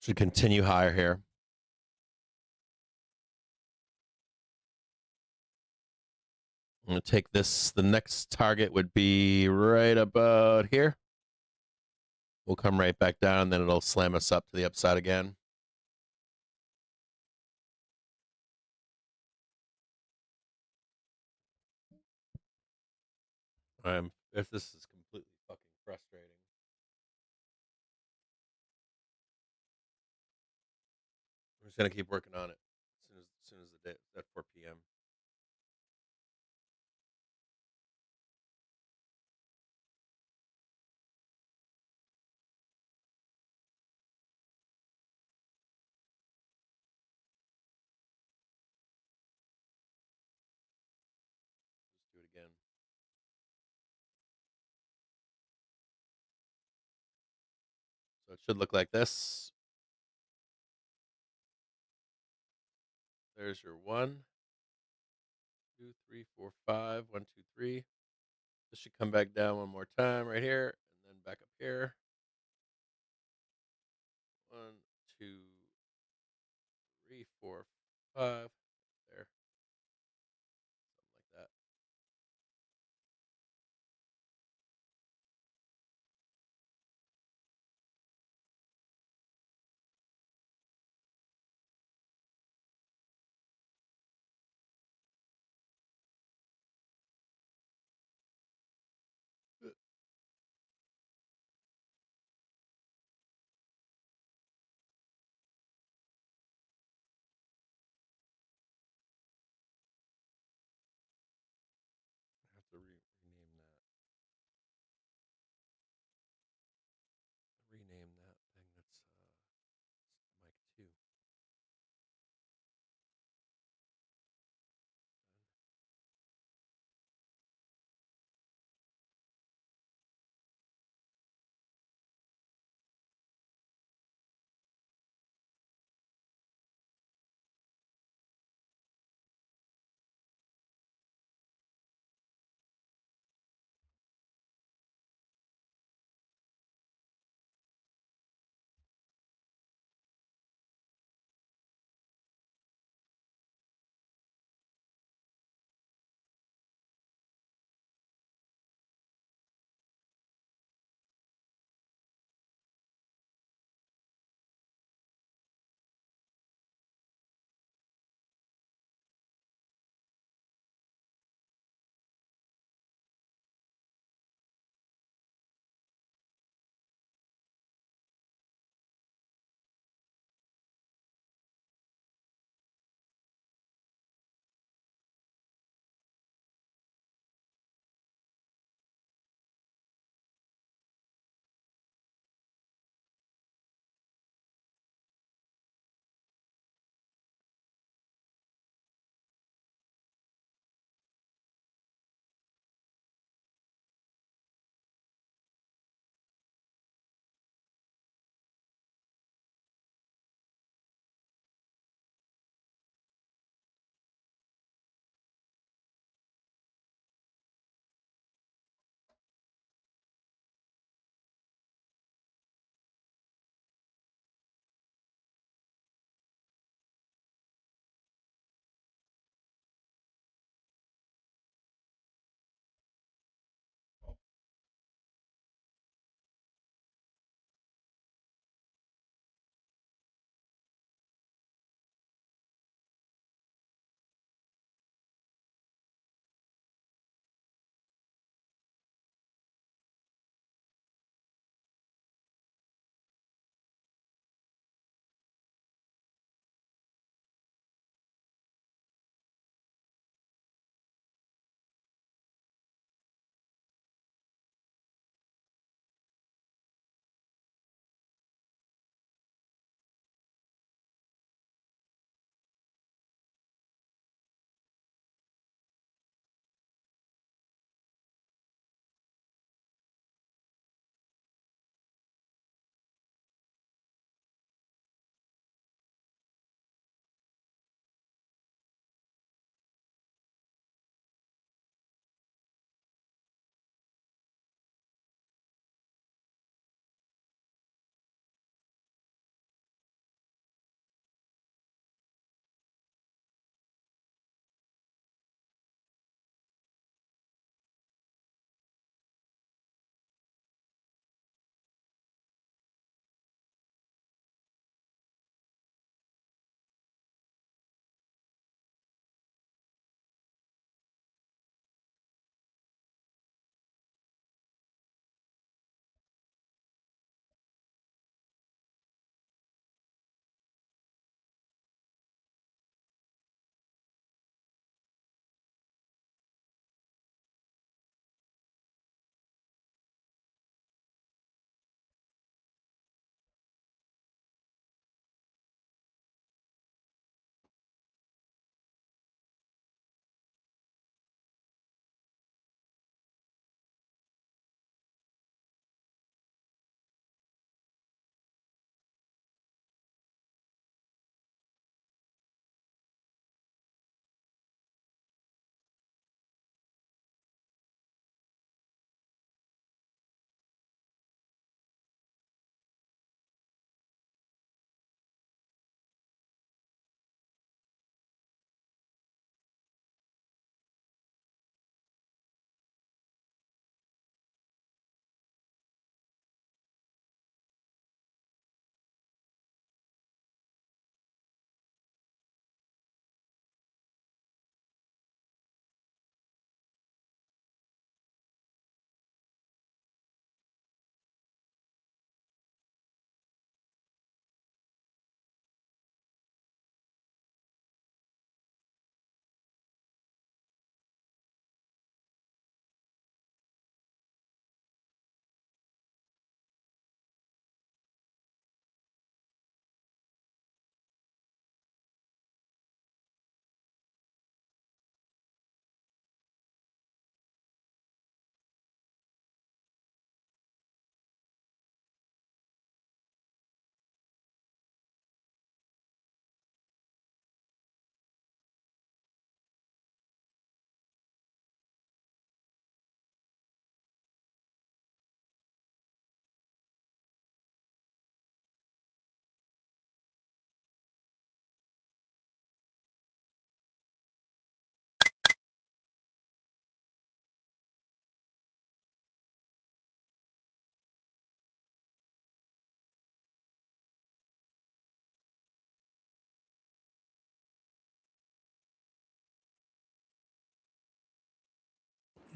Should continue higher here. I'm going to take this. The next target would be right about here. We'll come right back down, then it'll slam us up to the upside again. If this is completely fucking frustrating. I'm just gonna keep working on it as soon as the day at 4 p.m. Just do it again. So it should look like this. There's your 1, 2, 3, 4, 5. 1, 2, 3. This should come back down one more time right here, and then back up here. 1, 2, 3, 4, 5. There. Something like that.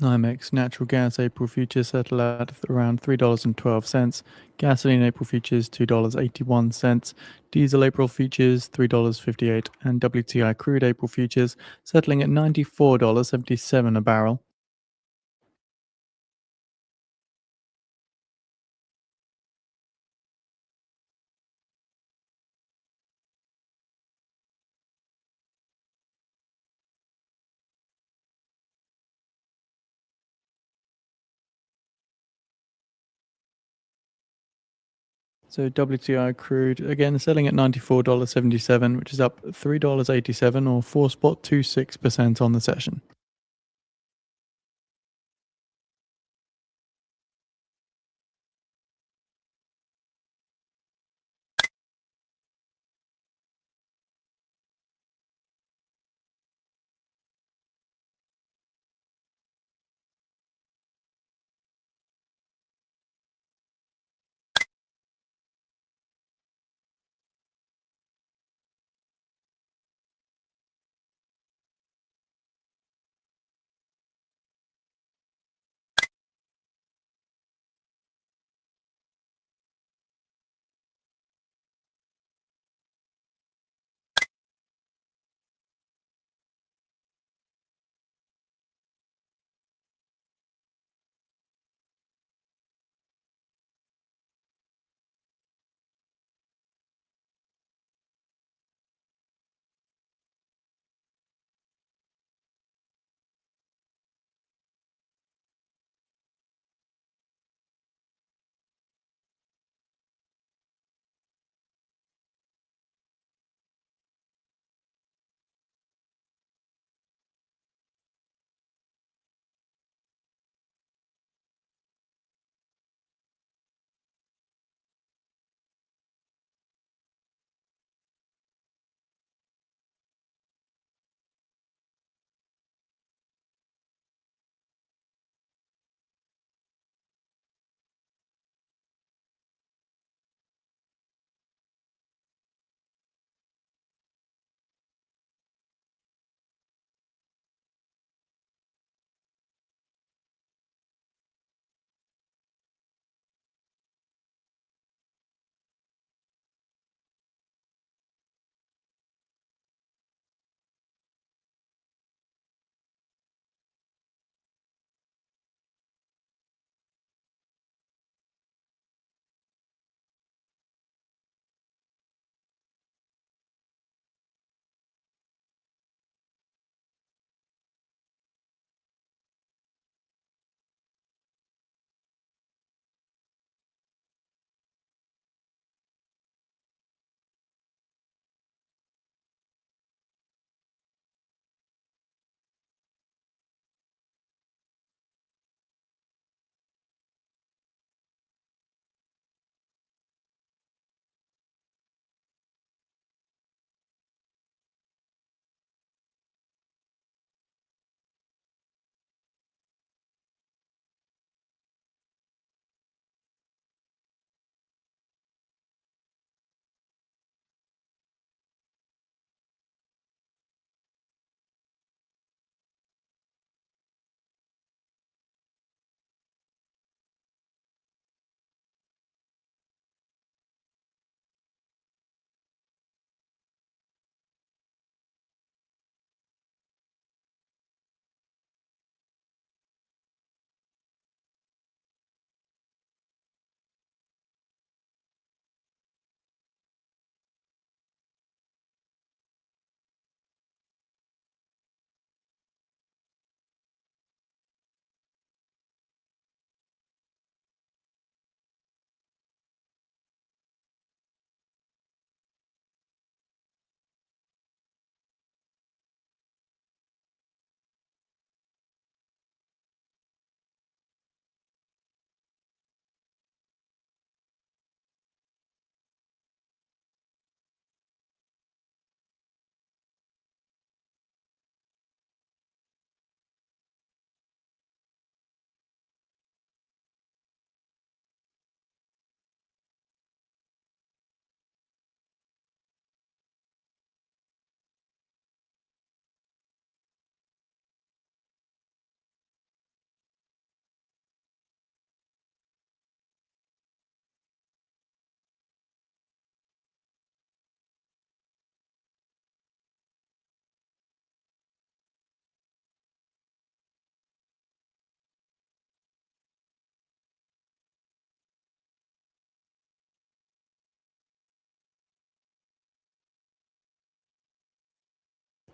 NYMEX natural gas April futures settle at around $3.12. Gasoline April futures $2.81. Diesel April futures $3.58. And WTI crude April futures settling at $94.77 a barrel. So WTI crude again selling at $94.77, which is up $3.87 or 4.26% on the session.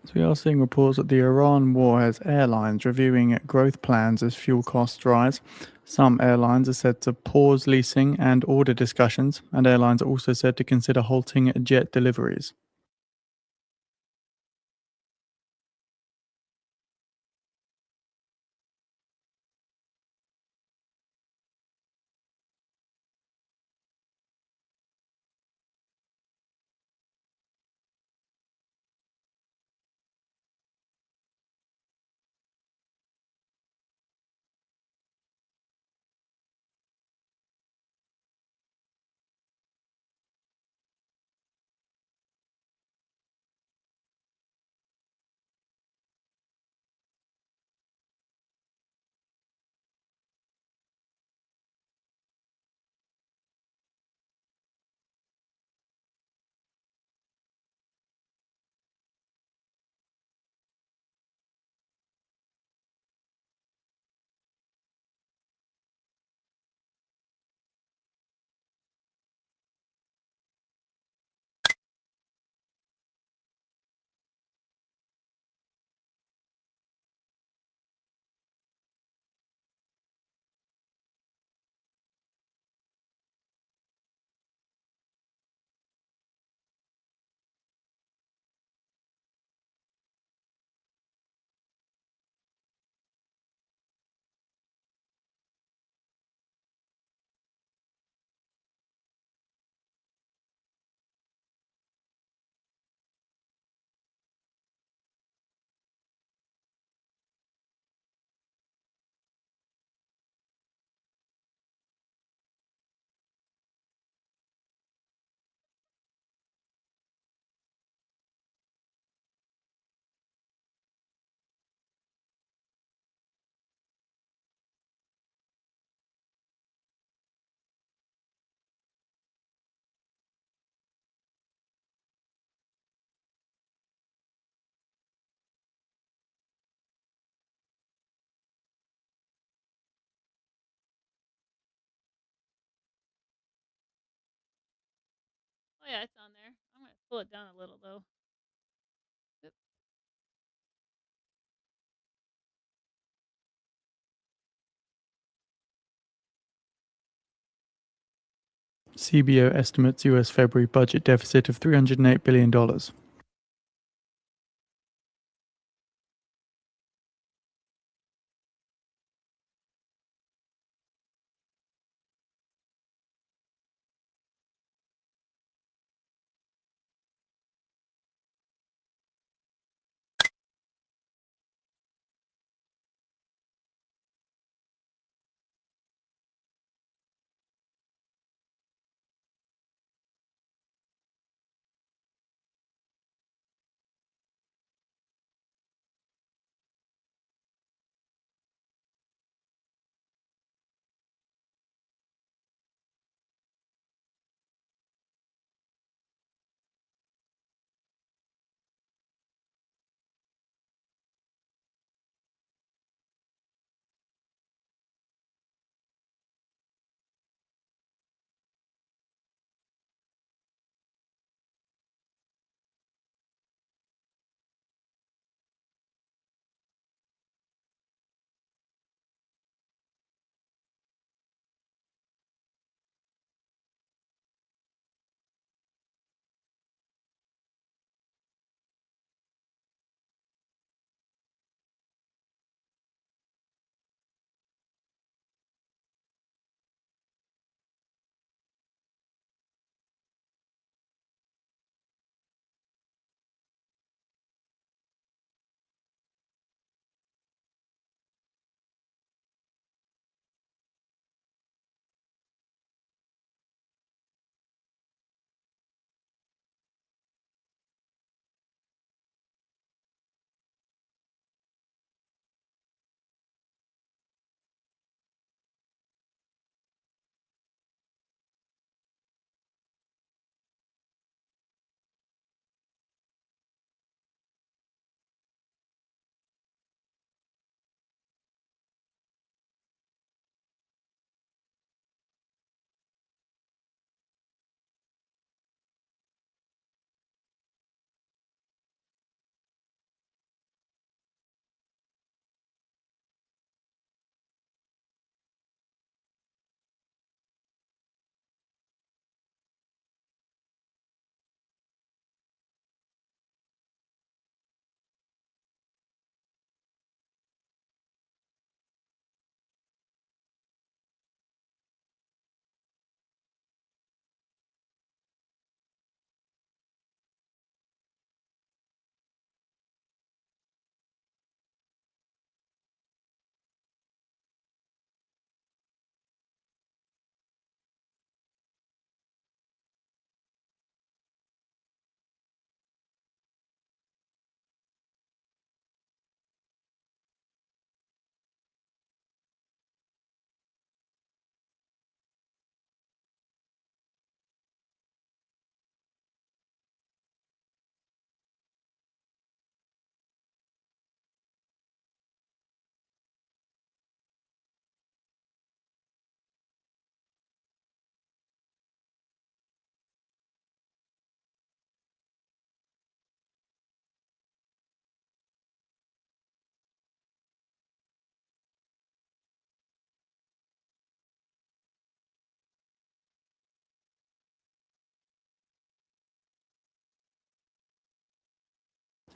So we are seeing reports that the Iran war has airlines reviewing growth plans as fuel costs rise. Some airlines are said to pause leasing and order discussions, and airlines are also said to consider halting jet deliveries. Oh yeah, it's on there. I'm gonna pull it down a little though. Oop. CBO estimates US February budget deficit of $308 billion.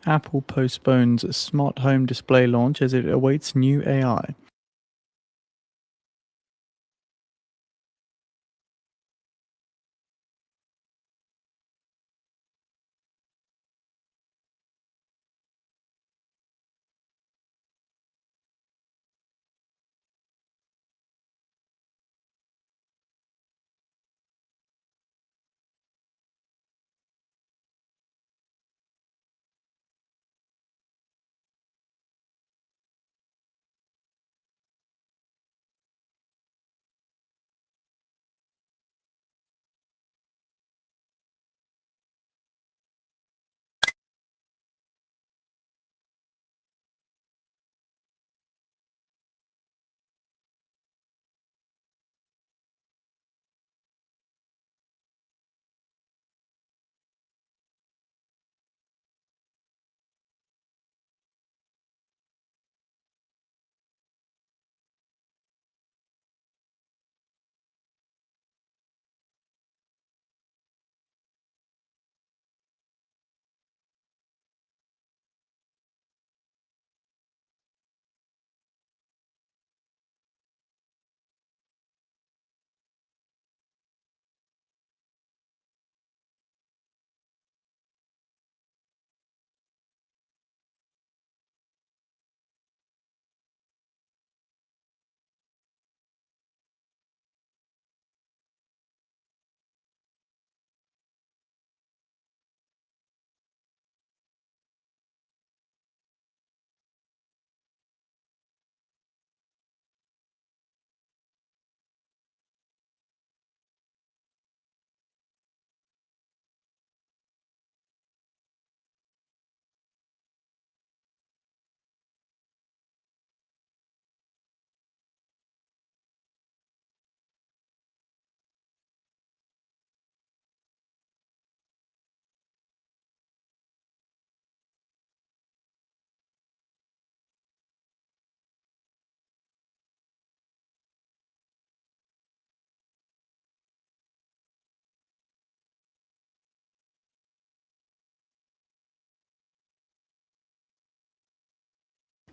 Apple postpones smart home display launch as it awaits new AI.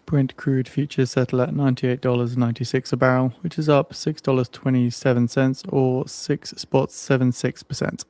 Brent crude futures settle at $98.96 a barrel, which is up $6.27 or 6.76%.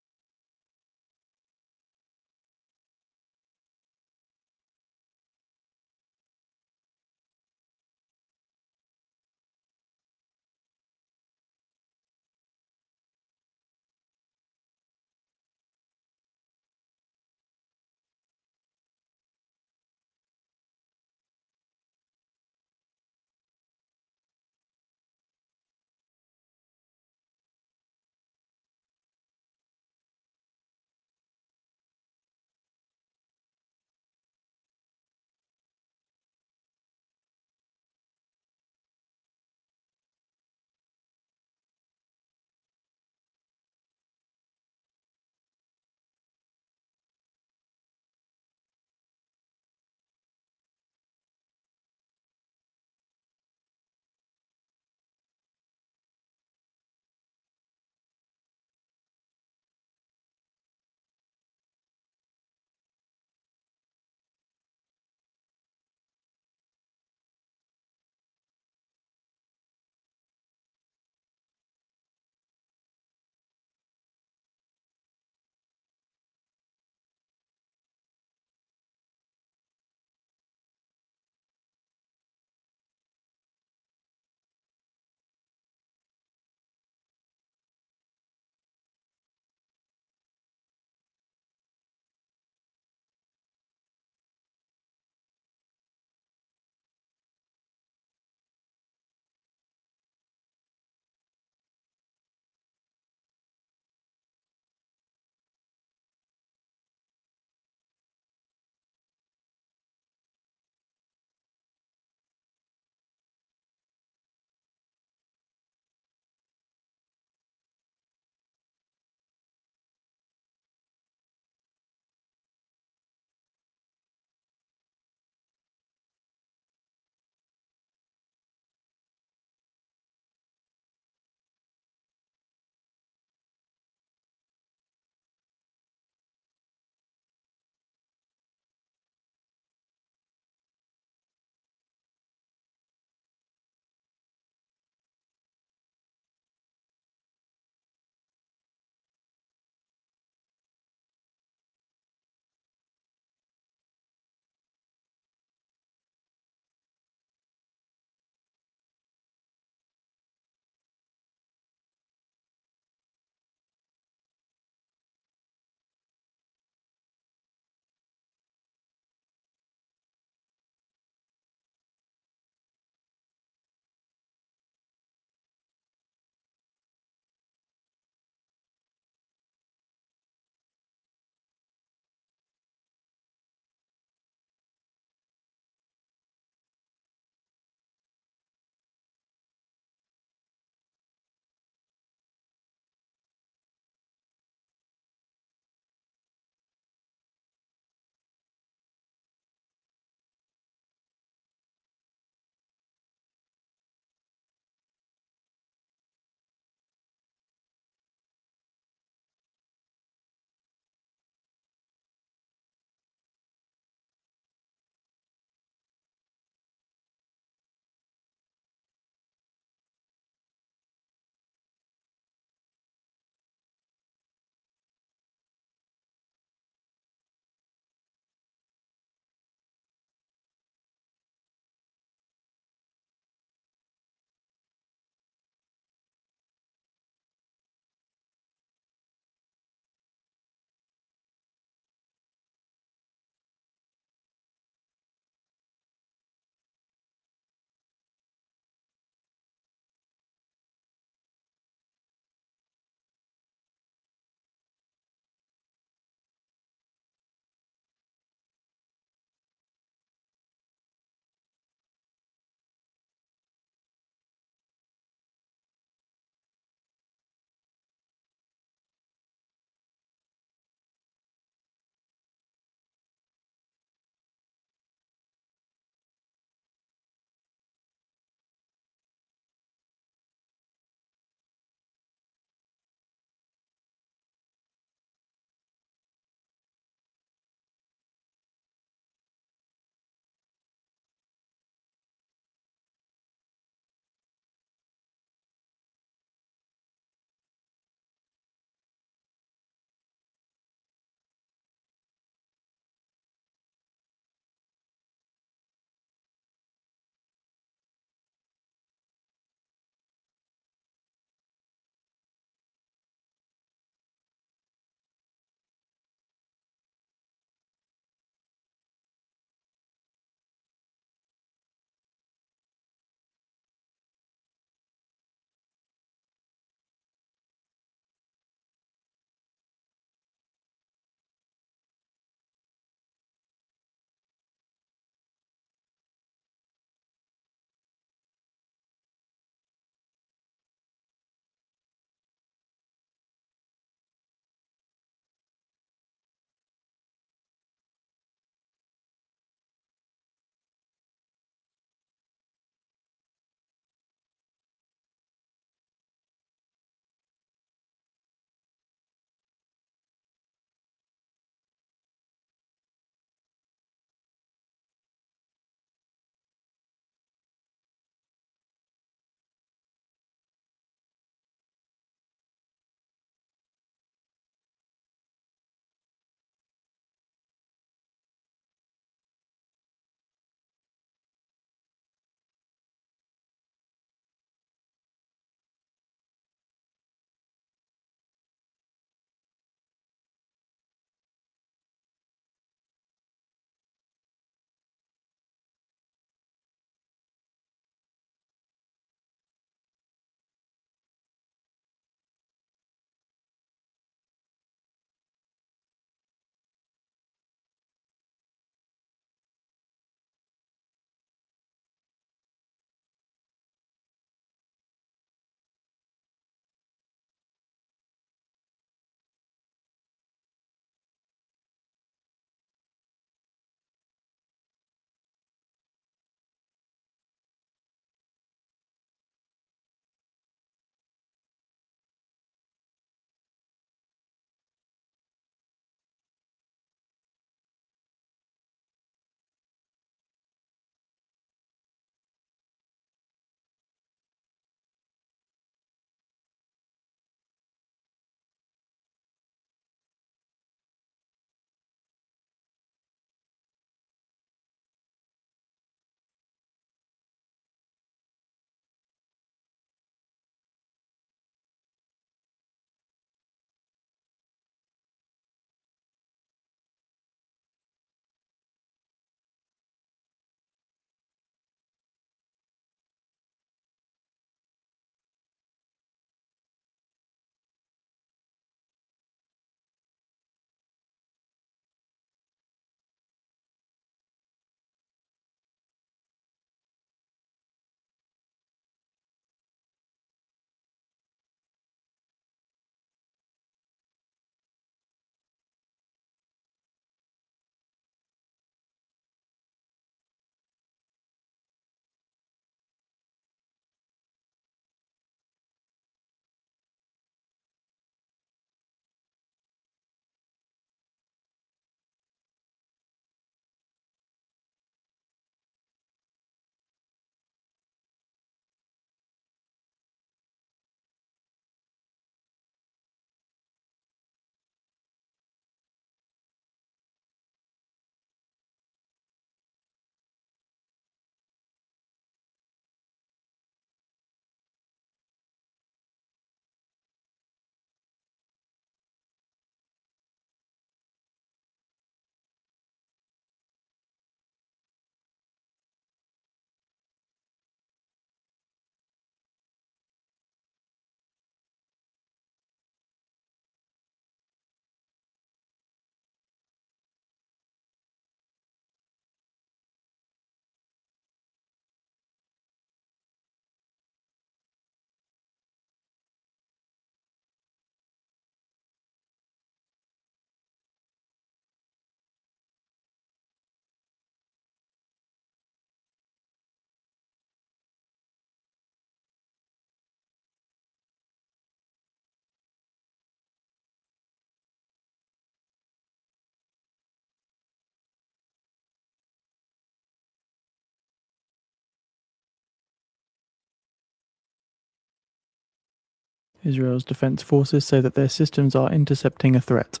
Israel's defense forces say that their systems are intercepting a threat.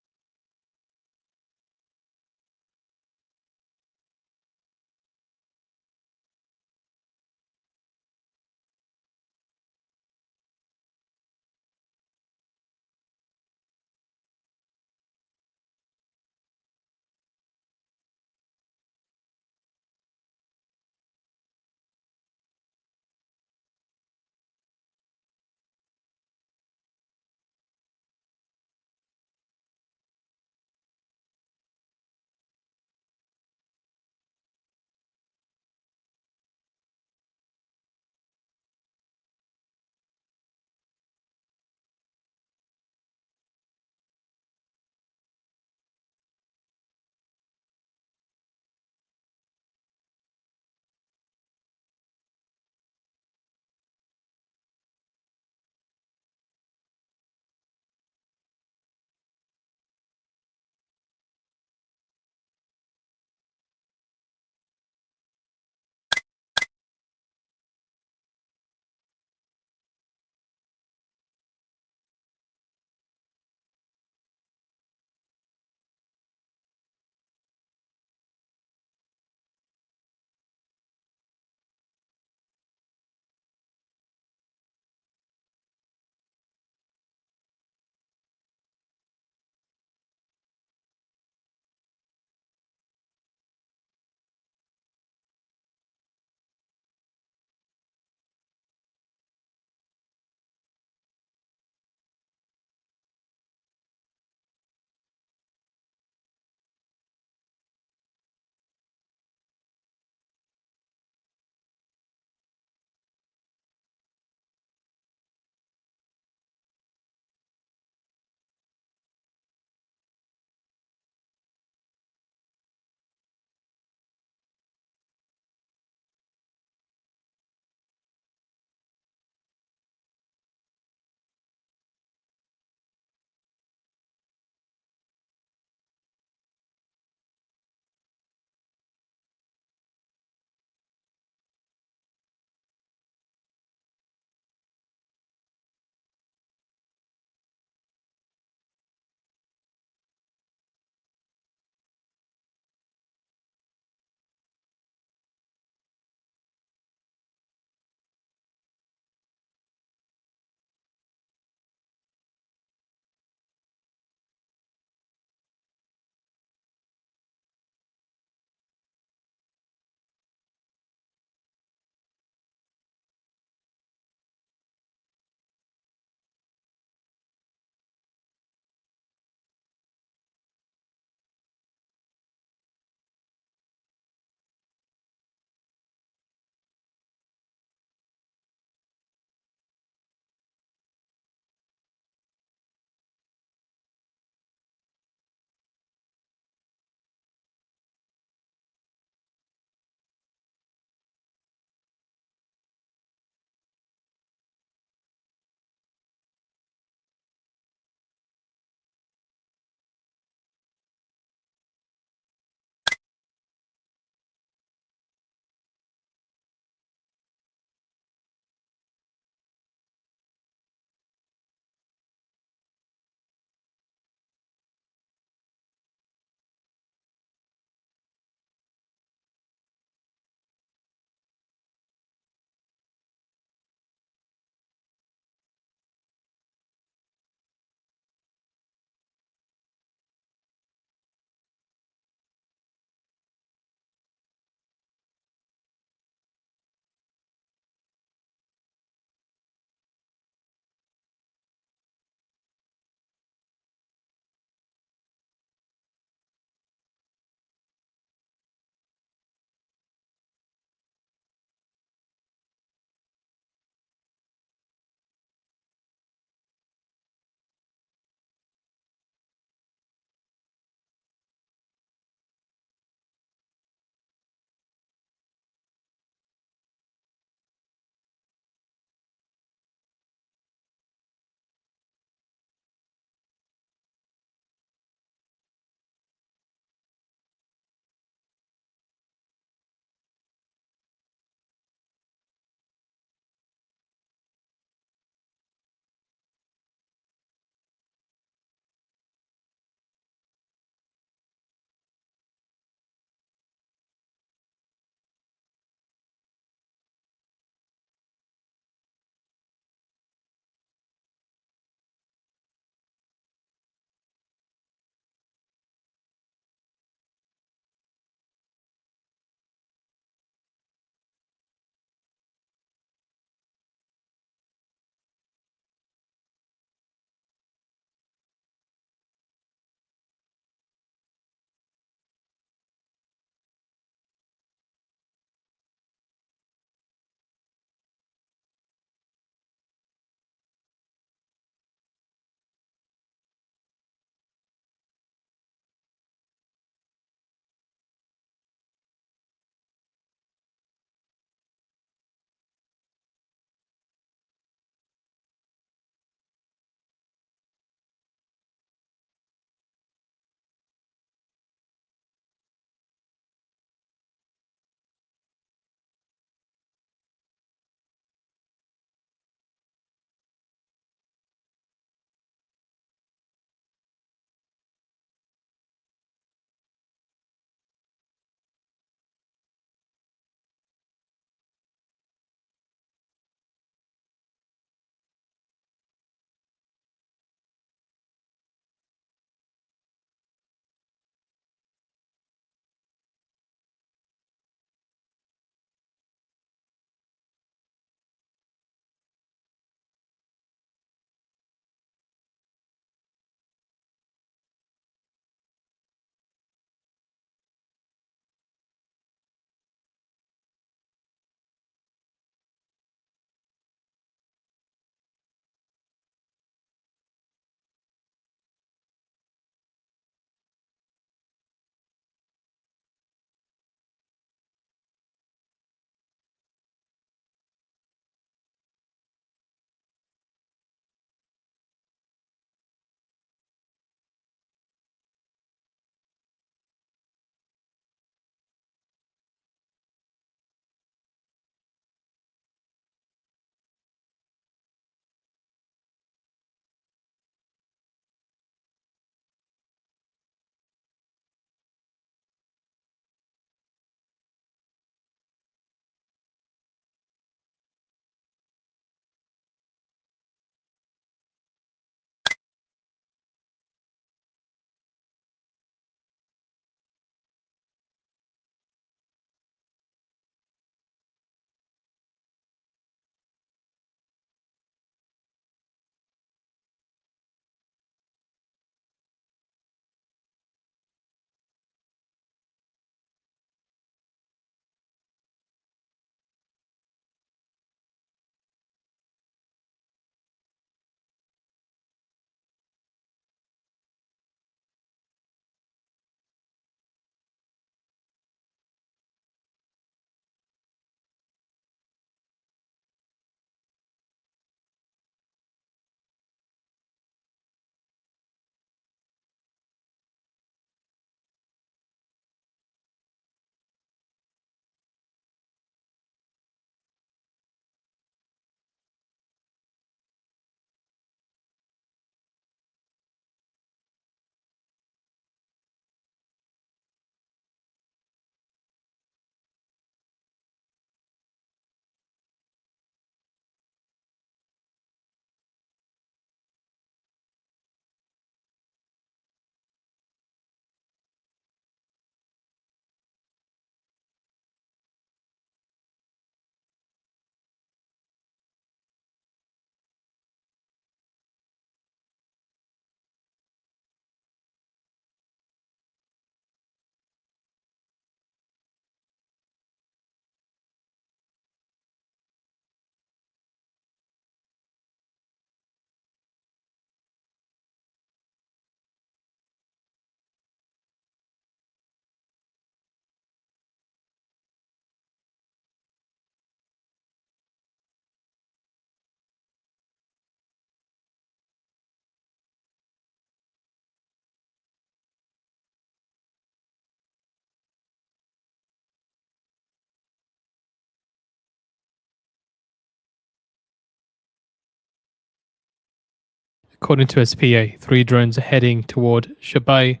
According to SPA, 3 drones heading toward Sheba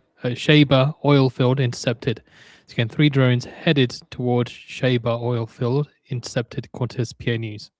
oil field intercepted. So again, 3 drones headed toward Sheba oil field intercepted, according to SPA News.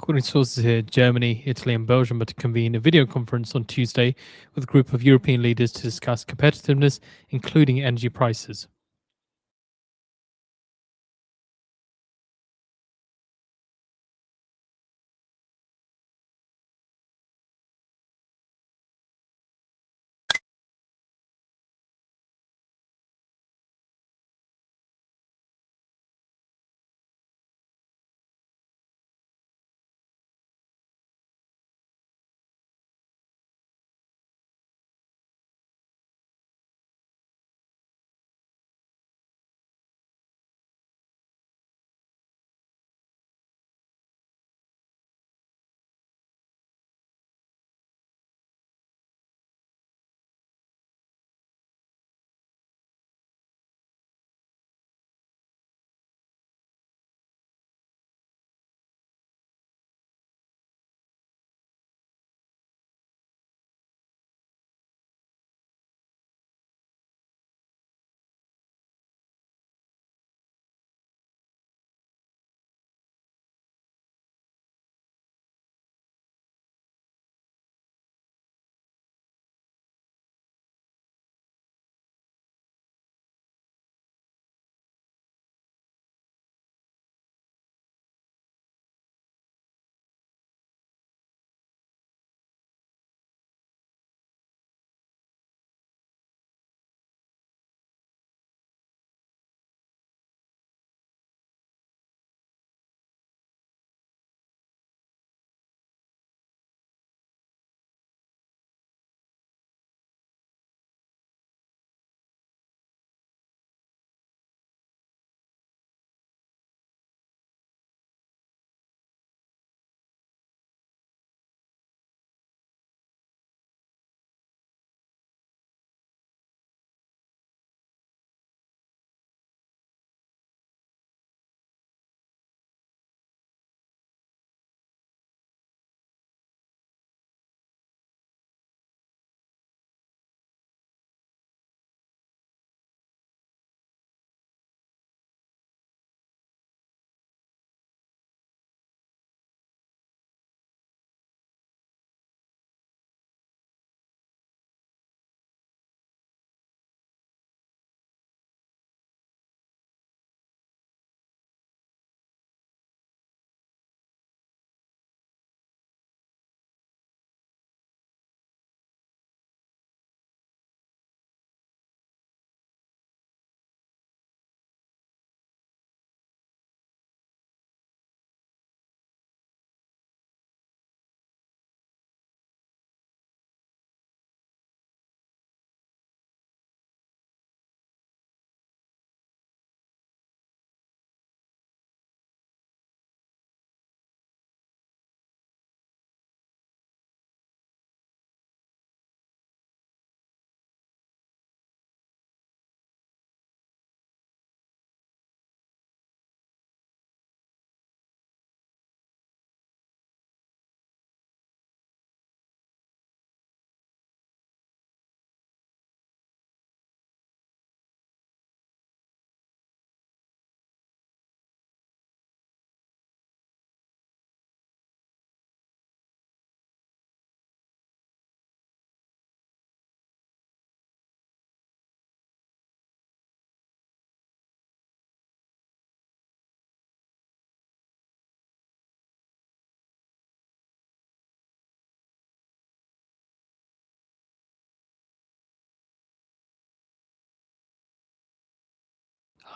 According to sources here, Germany, Italy, and Belgium are to convene a video conference on Tuesday with a group of European leaders to discuss competitiveness, including energy prices.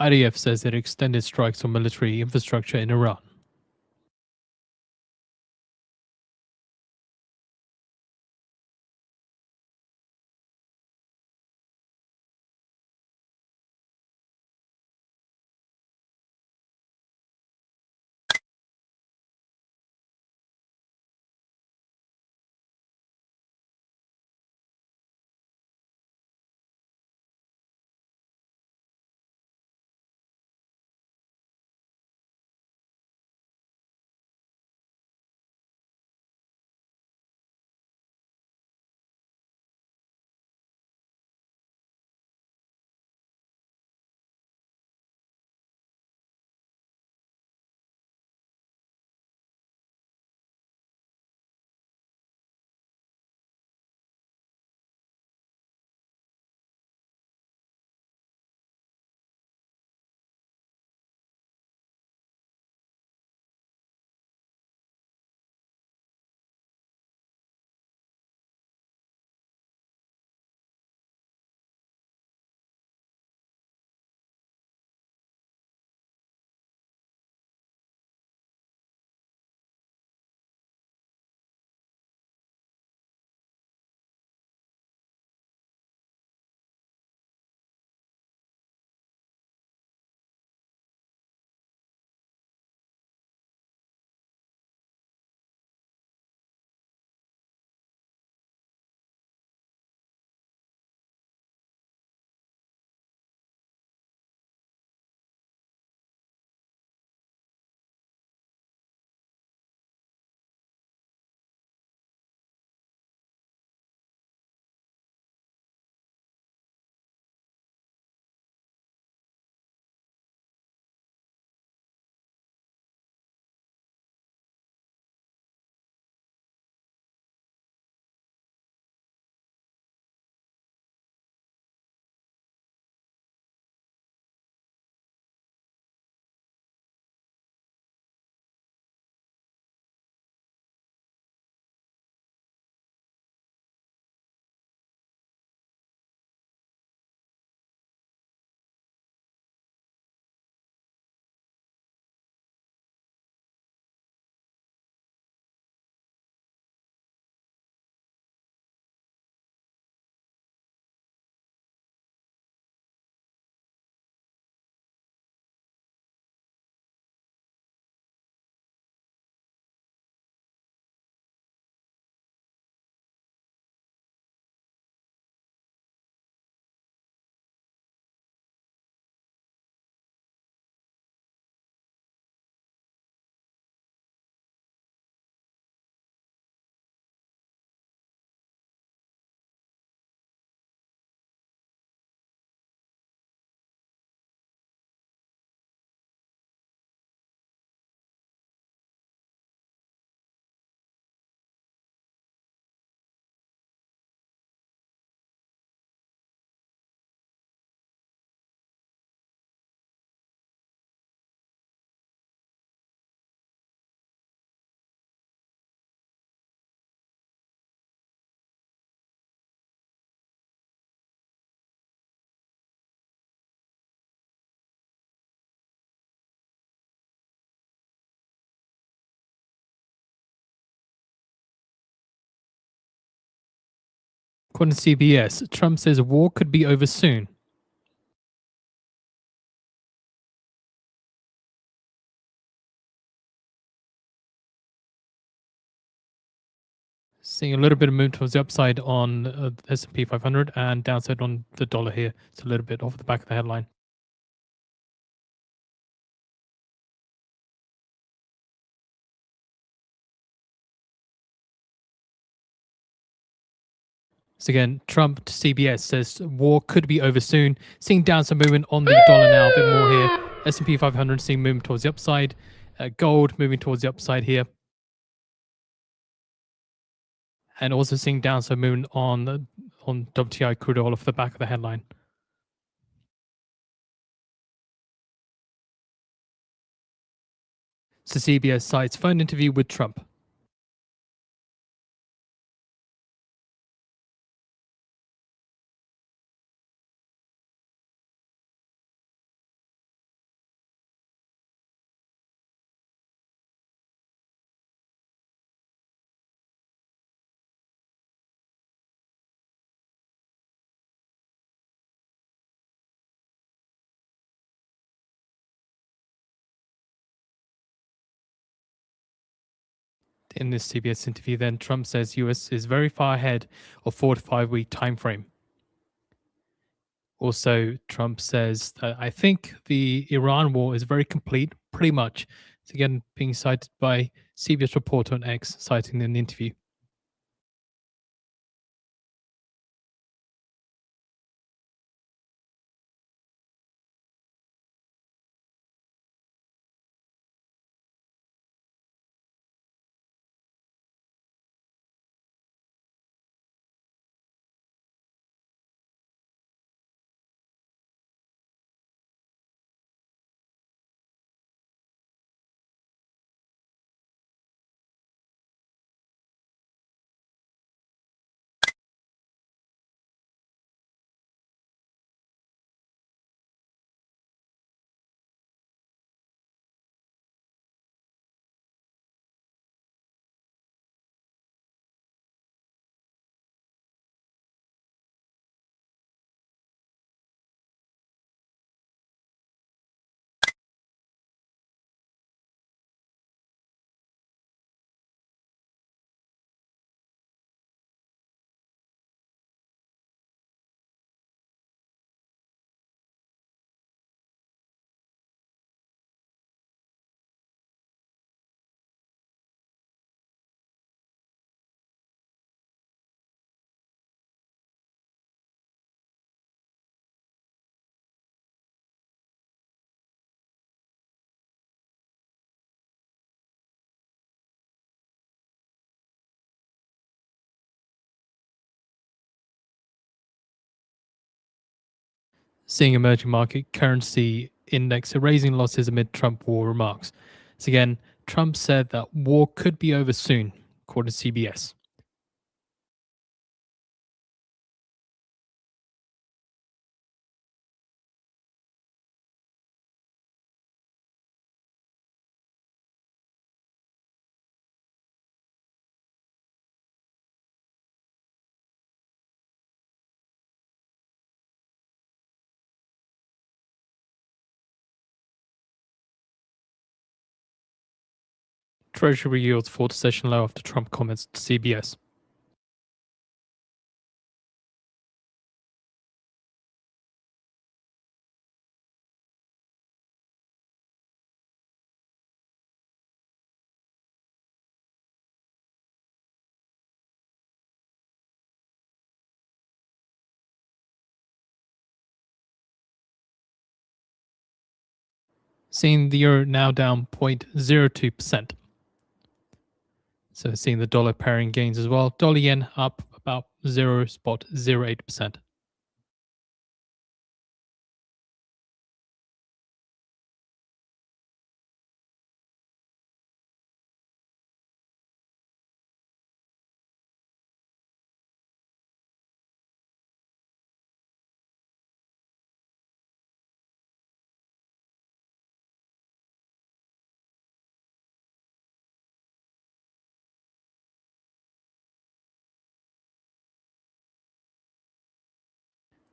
IDF says it extended strikes on military infrastructure in Iran. According to CBS, Trump says war could be over soon. Seeing a little bit of movement towards the upside on S&P 500 and downside on the dollar here. It's a little bit off the back of the headline. So again, Trump to CBS says war could be over soon. Seeing downside movement on the dollar now, a bit more here. S&P 500 seeing movement towards the upside. Gold moving towards the upside here. And also seeing downside movement on WTI crude oil off the back of the headline. So CBS cites phone interview with Trump. in this CBS interview, then Trump says US is very far ahead of 4 to 5 week time frame. Also, Trump says, I think the Iran war is very complete, pretty much. It's again being cited by CBS reporter on X, citing an interview. Seeing emerging market currency index erasing losses amid Trump war remarks. So again, Trump said that war could be over soon, according to CBS. Treasury yields fall to session low after Trump comments to CBS. Seeing the euro now down 0.02%. So seeing the dollar pairing gains as well. Dollar yen up about 0.08%.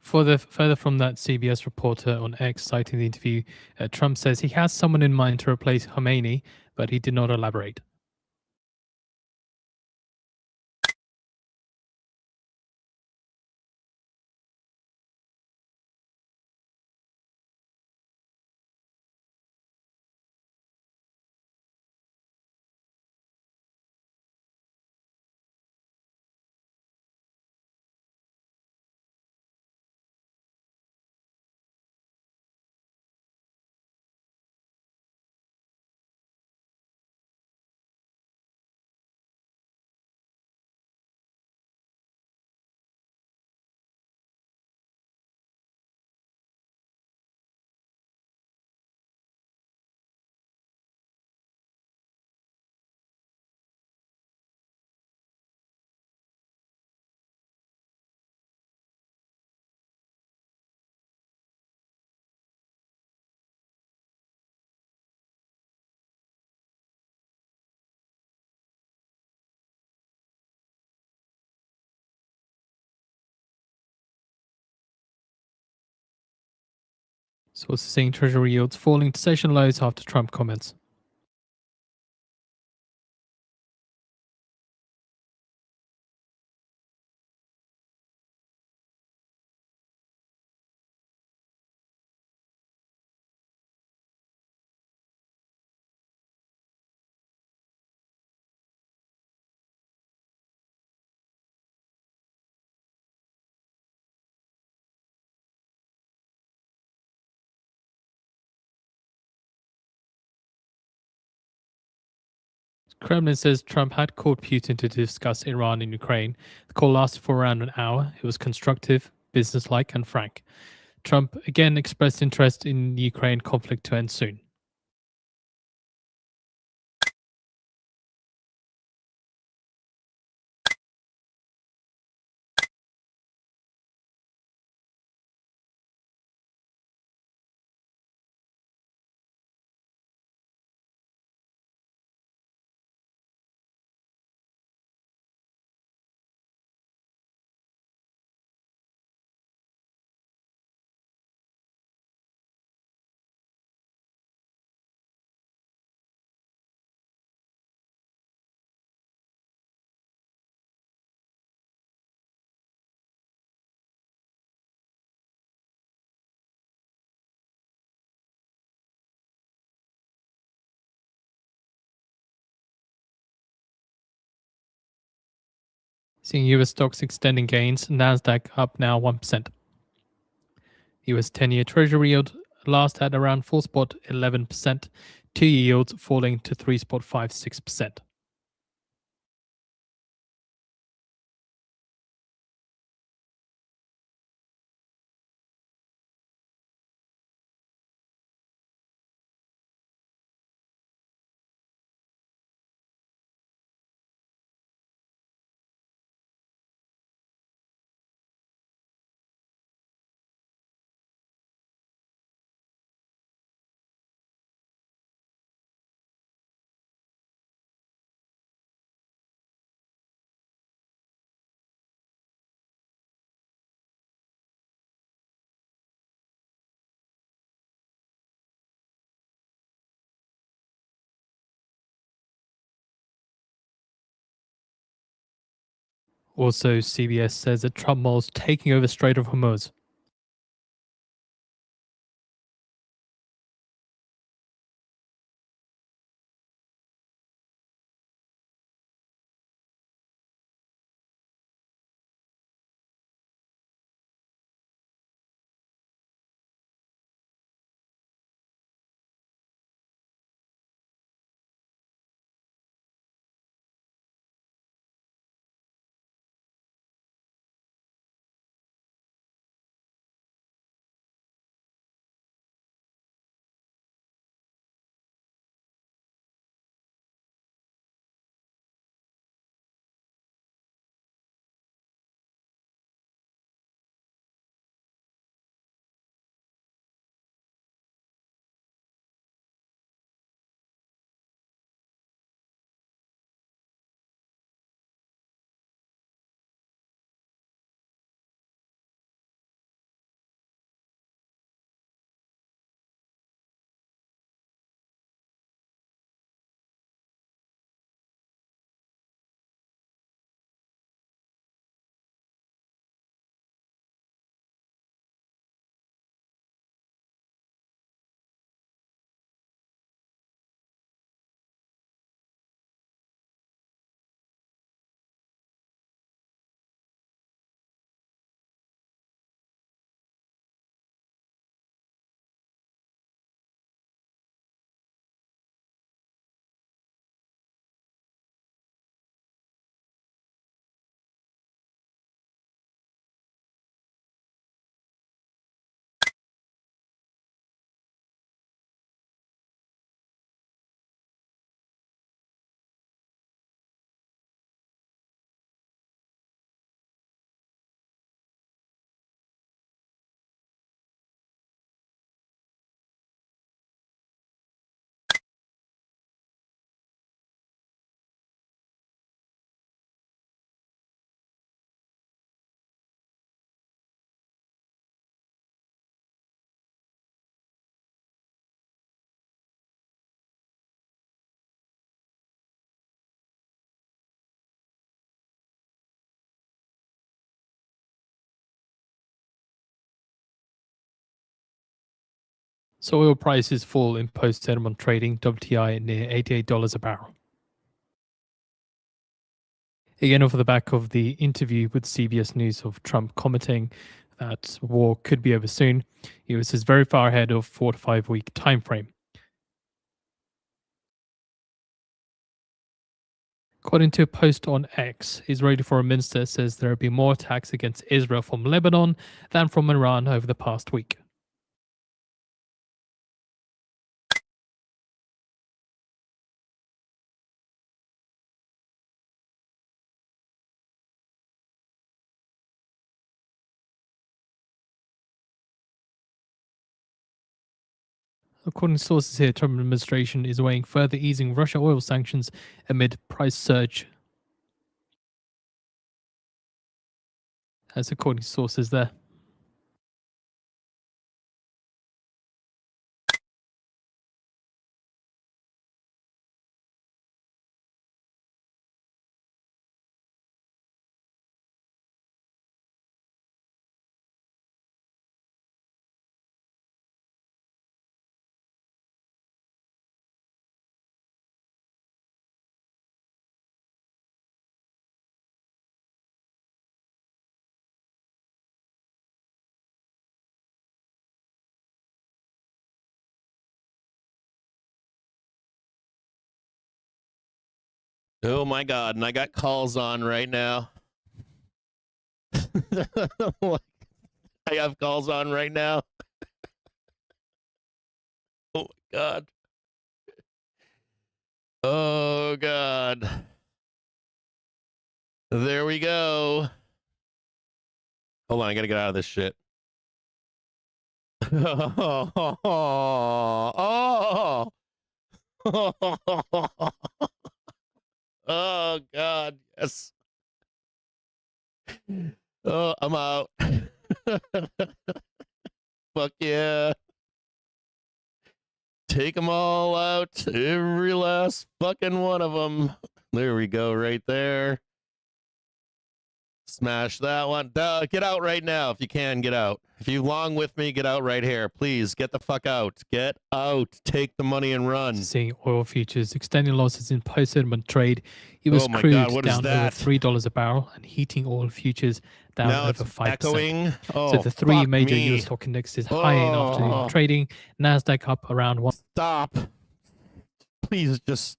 Further from that CBS reporter on X citing the interview, Trump says he has someone in mind to replace Khomeini, but he did not elaborate. So we're seeing Treasury yields falling to session lows after Trump comments. Kremlin says Trump had called Putin to discuss Iran and Ukraine. The call lasted for around an hour. It was constructive, businesslike, and frank. Trump again expressed interest in the Ukraine conflict to end soon. Seeing US stocks extending gains, Nasdaq up now 1%. US 10-year Treasury yield last at around 4.11%, 2-year yields falling to 3.56%. Also, CBS says that Trump malls taking over Strait of Hormuz. So oil prices fall in post-settlement trading, WTI near $88 a barrel. Again, off the back of the interview with CBS News of Trump commenting that war could be over soon, US is very far ahead of 4 to 5 week time frame. According to a post on X, Israeli Foreign Minister says there have been more attacks against Israel from Lebanon than from Iran over the past week. According to sources here, Trump administration is weighing further easing Russia oil sanctions amid price surge. That's according to sources there. Oh my god, and I got calls on right now. I have calls on right now. Oh my god. Oh god. There we go. Hold on, I gotta get out of this shit. Oh, oh, oh god, yes. Oh, I'm out. Fuck yeah. Take them all out. Every last fucking one of them. There we go, right there. Smash that one. Get out right now if you can. Get out. If you long with me, get out right here. Please get the fuck out. Get out. Take the money and run. Seeing oil futures extending losses in post-settlement trade. US Oh my crude God, what is down that? over $3 a barrel, and heating oil futures down Now over it's 5%. echoing. Oh, So the three fuck major me. US stock indexes higher in afternoon Oh. trading. Nasdaq up around one. Stop. Please just.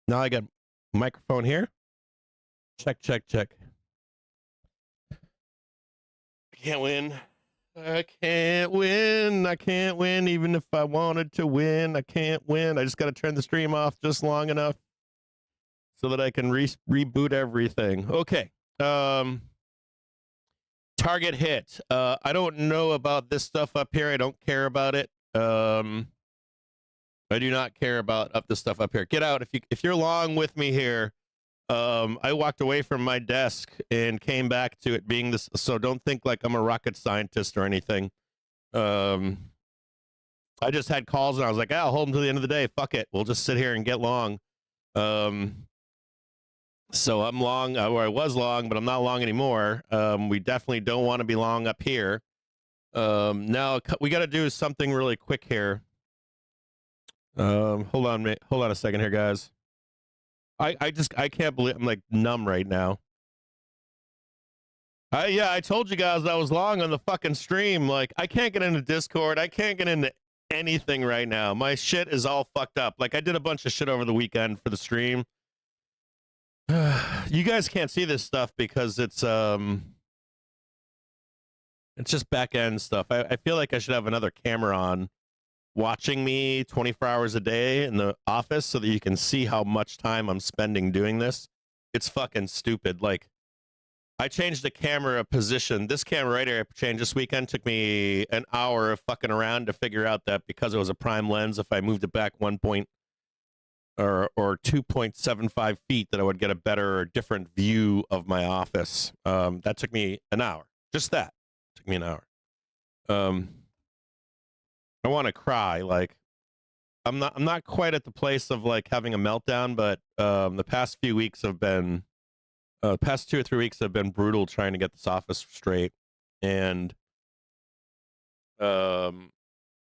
Now I got microphone here. Check, check, check. I can't win. I can't win. I can't win. Even if I wanted to win, I can't win. I just got to turn the stream off just long enough so that I can reboot everything. Okay. Target hit. I don't know about this stuff up here. I don't care about it. I do not care about this stuff up here. Get out if you're long with me here. I walked away from my desk and came back to it being this. So don't think like I'm a rocket scientist or anything. I just had calls and I was like, I'll hold them to the end of the day. Fuck it. We'll just sit here and get long. So I'm long, or I was long, but I'm not long anymore. We definitely don't want to be long up here. Now we got to do something really quick here. Hold on a second here, guys. I can't believe I'm like numb right now. I told you guys I was long on the fucking stream. Like, I can't get into Discord. I can't get into anything right now. My shit is all fucked up. Like, I did a bunch of shit over the weekend for the stream. You guys can't see this stuff because it's just back end stuff. I feel like I should have another camera on watching me 24 hours a day in the office so that you can see how much time I'm spending doing this. It's fucking stupid. Like, I changed the camera position. This camera right here I changed this weekend. Took me an hour of fucking around to figure out that because it was a prime lens, if I moved it back 1 point or 2.75 feet, that I would get a better or different view of my office. That took me an hour. Just that took me an hour. I want to cry. Like, I'm not quite at the place of like having a meltdown, but the past few weeks have been past 2 or 3 weeks have been brutal trying to get this office straight. And I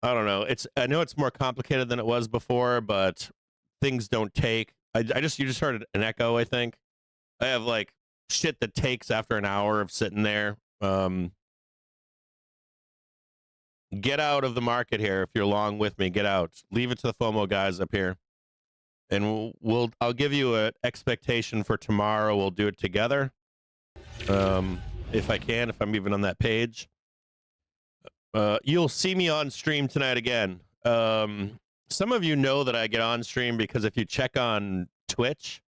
don't know. I know it's more complicated than it was before, but things don't take. You just heard an echo, I think. I have like shit that takes after an hour of sitting there. Get out of the market here if you're long with me. Get out. Leave it to the FOMO guys up here. and I'll give you an expectation for tomorrow. We'll do it together, if I can, if I'm even on that page. You'll see me on stream tonight again. Some of you know that I get on stream because if you check on Twitch,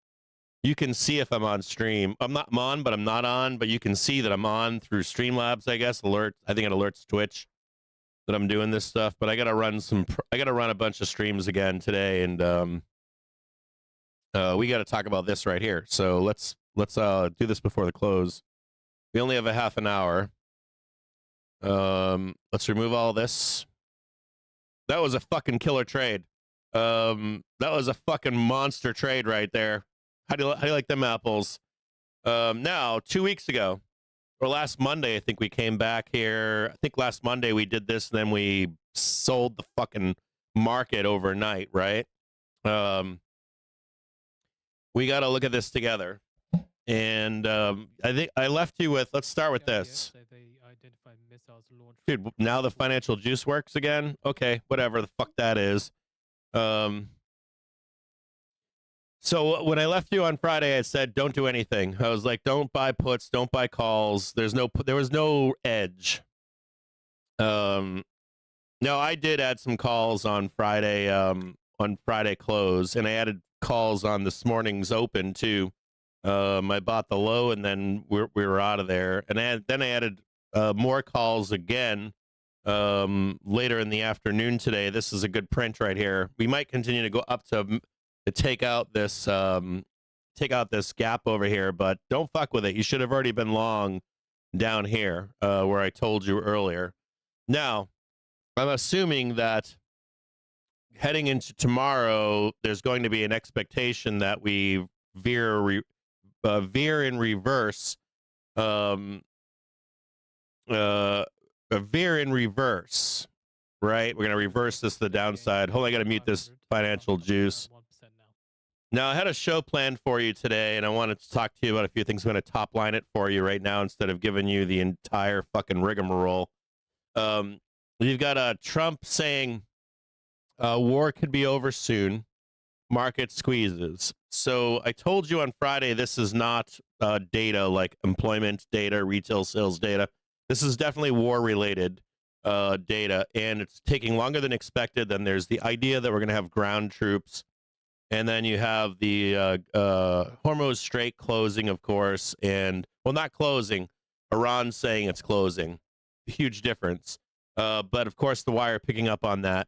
you can see if I'm on stream. I'm on, but I'm not on. But you can see that I'm on through Streamlabs, I guess. I think it alerts Twitch that I'm doing this stuff. But I gotta run a bunch of streams again today, and we got to talk about this right here. So let's do this before the close. We only have a half an hour. Let's remove all this. That was a fucking killer trade. That was a fucking monster trade right there. How do you like them apples? Now, 2 weeks ago, or last Monday, I think we came back here. I think last Monday we did this, and then we sold the fucking market overnight, right? We got to look at this together. And I think I left you with, let's start with this. Dude, now the financial juice works again? Okay, whatever the fuck that is. So when I left you on Friday, I said, don't do anything. I was like, don't buy puts, don't buy calls. There was no edge. Now I did add some calls on Friday close, and I added calls on this morning's open too. I bought the low, and then we were out of there. And then I added more calls again later in the afternoon today. This is a good print right here. We might continue to go up to take out this gap over here, but don't fuck with it. You should have already been long down here where I told you earlier. Now, I'm assuming that heading into tomorrow, there's going to be an expectation that we veer in reverse. Veer in reverse, right? We're going to reverse this to the downside. Hold on, I got to mute this financial juice. Now, I had a show planned for you today, and I wanted to talk to you about a few things. I'm going to top line it for you right now instead of giving you the entire fucking rigmarole. You've got Trump saying war could be over soon. Market squeezes. So I told you on Friday, this is not data like employment data, retail sales data. This is definitely war-related data, and it's taking longer than expected. Then there's the idea that we're going to have ground troops. And then you have the Hormuz Strait closing, of course, and, well, not closing. Iran saying it's closing. Huge difference. But, of course, the wire picking up on that.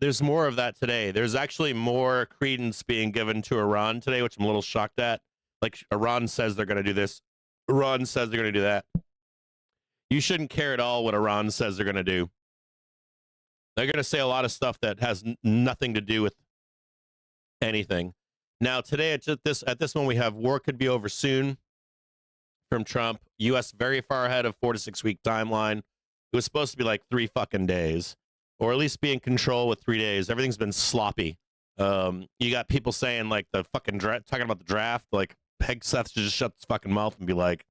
There's more of that today. There's actually more credence being given to Iran today, which I'm a little shocked at. Like, Iran says they're going to do this. Iran says they're going to do that. You shouldn't care at all what Iran says they're going to do. They're going to say a lot of stuff that has nothing to do with anything. Now, today, at this moment, we have war could be over soon from Trump. U.S. very far ahead of 4 to 6 week timeline. It was supposed to be like 3 fucking days, or at least be in control with 3 days. Everything's been sloppy. You got people saying like the fucking talking about the draft. Like Peg Seth should just shut his fucking mouth and be like,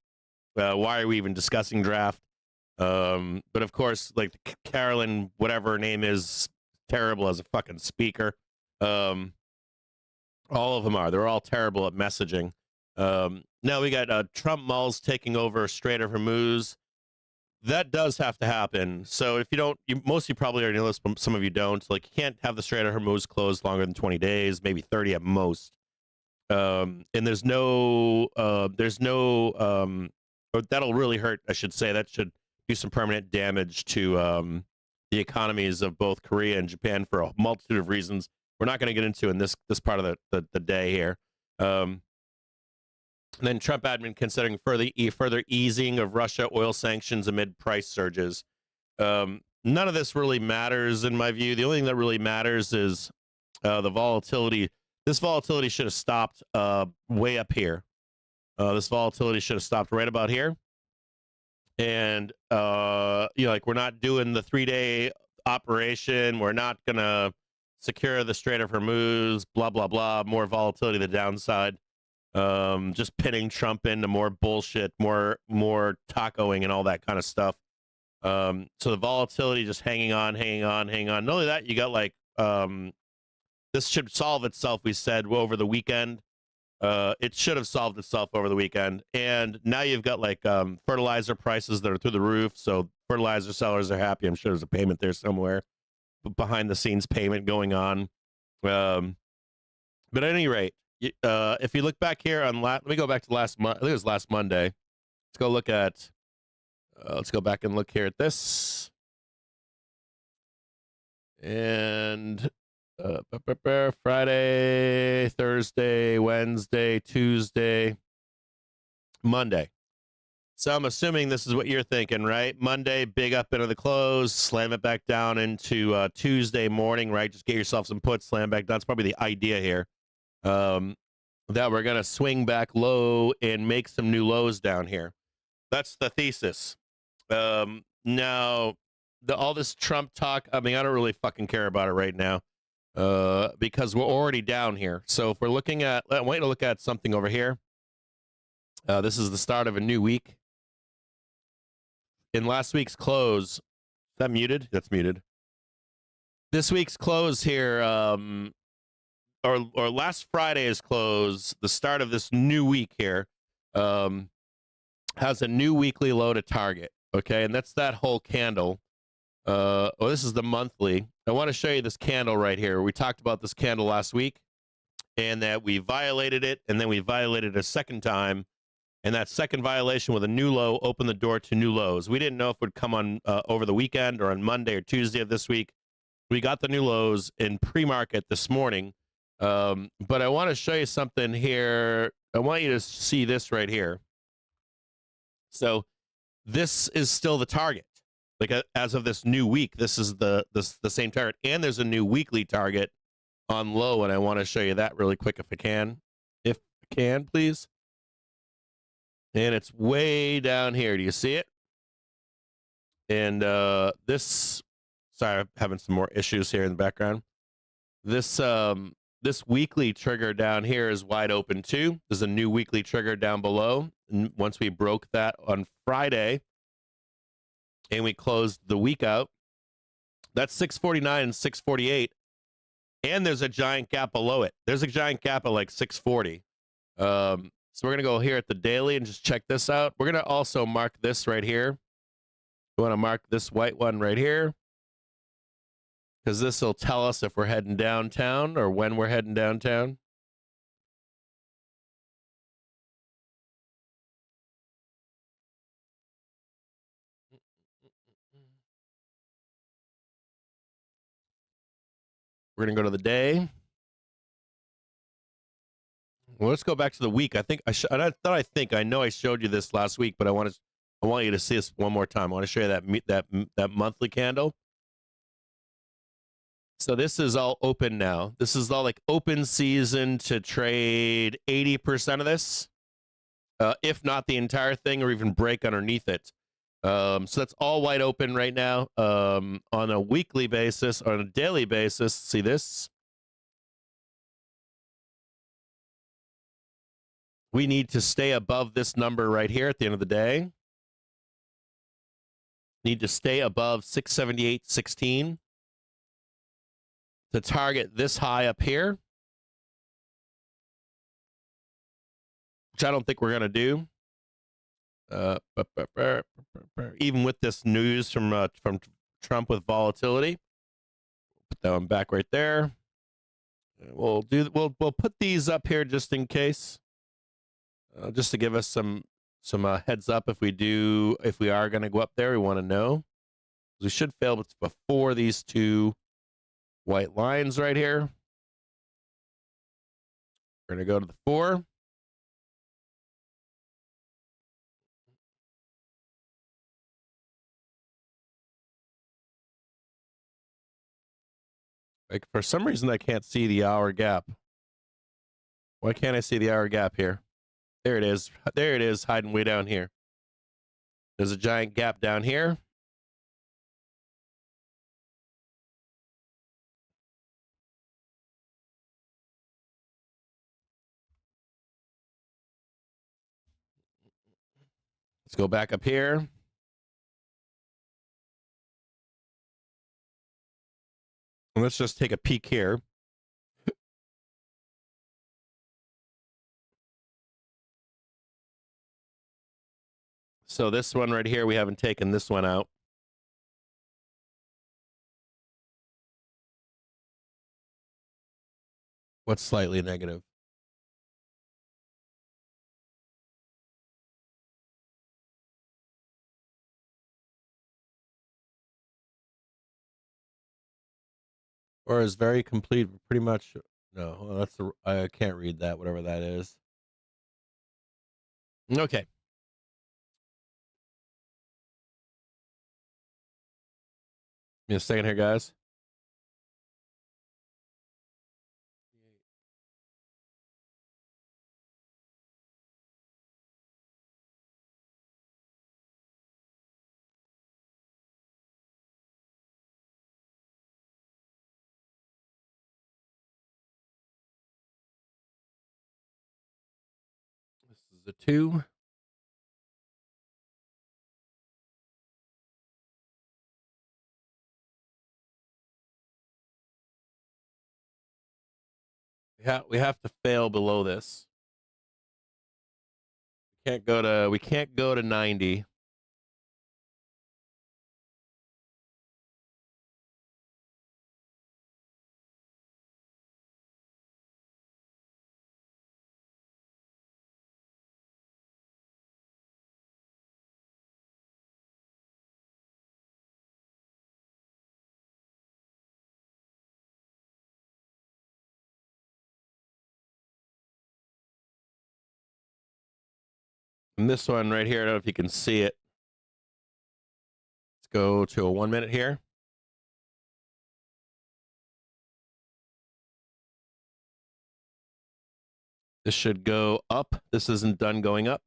why are we even discussing draft? But of course, like Carolyn, whatever her name is, terrible as a fucking speaker. All of them are. They're all terrible at messaging. Now we got Trump mulls taking over Strait of Hormuz. That does have to happen. So if you don't, most of you probably already know this, but some of you don't. Like, you can't have the Strait of Hormuz closed longer than 20 days, maybe 30 at most. And there's no, that'll really hurt, I should say. That should do some permanent damage to the economies of both Korea and Japan for a multitude of reasons we're not going to get into in this part of the day here. And then Trump admin considering further easing of Russia oil sanctions amid price surges. None of this really matters in my view. The only thing that really matters is the volatility. This volatility should have stopped way up here. This volatility should have stopped right about here. And like, we're not doing the 3-day operation. We're not gonna secure the Strait of Hormuz. Blah blah blah. More volatility to the downside. Just pinning Trump into more bullshit, more tacoing and all that kind of stuff. So the volatility just hanging on. Not only that, you got like This should solve itself, we said, over the weekend. It should have solved itself over the weekend. And now you've got like fertilizer prices that are through the roof. So fertilizer sellers are happy. I'm sure there's a payment there somewhere, behind the scenes payment going on. But at any rate, if you look back here on let me go back to last month. I think it was last Monday. Let's go look at. Let's go back and look here at this. And Friday, Thursday, Wednesday, Tuesday, Monday. So I'm assuming this is what you're thinking, right? Monday, big up into the close, slam it back down into Tuesday morning, right? Just get yourself some puts, slam back down. That's probably the idea here. That we're going to swing back low and make some new lows down here. That's the thesis. Now, all this Trump talk, I mean, I don't really fucking care about it right now, because we're already down here. So if we're looking at, I want you to look at something over here. This is the start of a new week. In last week's close, is that muted? That's muted. This week's close here, or last Friday's close, the start of this new week here, has a new weekly low to target. Okay, and that's that whole candle. This is the monthly. I want to show you this candle right here. We talked about this candle last week, and that we violated it, and then we violated it a second time. And that second violation with a new low opened the door to new lows. We didn't know if it would come on over the weekend or on Monday or Tuesday of this week. We got the new lows in pre-market this morning. But I want to show you something here. I want you to see this right here. So this is still the target. Like as of this new week, this is the same target. And there's a new weekly target on low, and I want to show you that really quick if I can. If I can, please. And it's way down here. Do you see it? And this, sorry, I'm having some more issues here in the background. This this weekly trigger down here is wide open too. There's a new weekly trigger down below. And once we broke that on Friday and we closed the week out, that's 649 and 648. And there's a giant gap below it. There's a giant gap at like 640. So we're going to go here at the daily and just check this out. We're going to also mark this right here. We want to mark this white one right here, because this will tell us if we're heading downtown or when we're heading downtown. We're going to go to the day. Well, let's go back to the week. I know I showed you this last week, but I want you to see this one more time. I want to show you that monthly candle. So this is all open now. This is all like open season to trade 80% of this, if not the entire thing, or even break underneath it. So that's all wide open right now. On a weekly basis, on a daily basis, see this? We need to stay above this number right here at the end of the day. Need to stay above 678.16 to target this high up here, which I don't think we're going to do. Even with this news from Trump with volatility. Put that one back right there. We'll put these up here just in case. Just to give us some heads up if we are going to go up there. We want to know. We should fail before these two white lines right here. We're going to go to the 4. Like, for some reason, I can't see the hour gap. Why can't I see the hour gap here? There it is. There it is, hiding way down here. There's a giant gap down here. Let's go back up here. And let's just take a peek here. So this one right here, we haven't taken this one out. What's slightly negative? Or is very complete pretty much? No, well, that's the, I can't read that, whatever that is. Okay. Give me a second here, guys. This is a 2. We have to fail below this. We can't go to 90. And this one right here, I don't know if you can see it. Let's go to a 1 minute here. This should go up. This isn't done going up.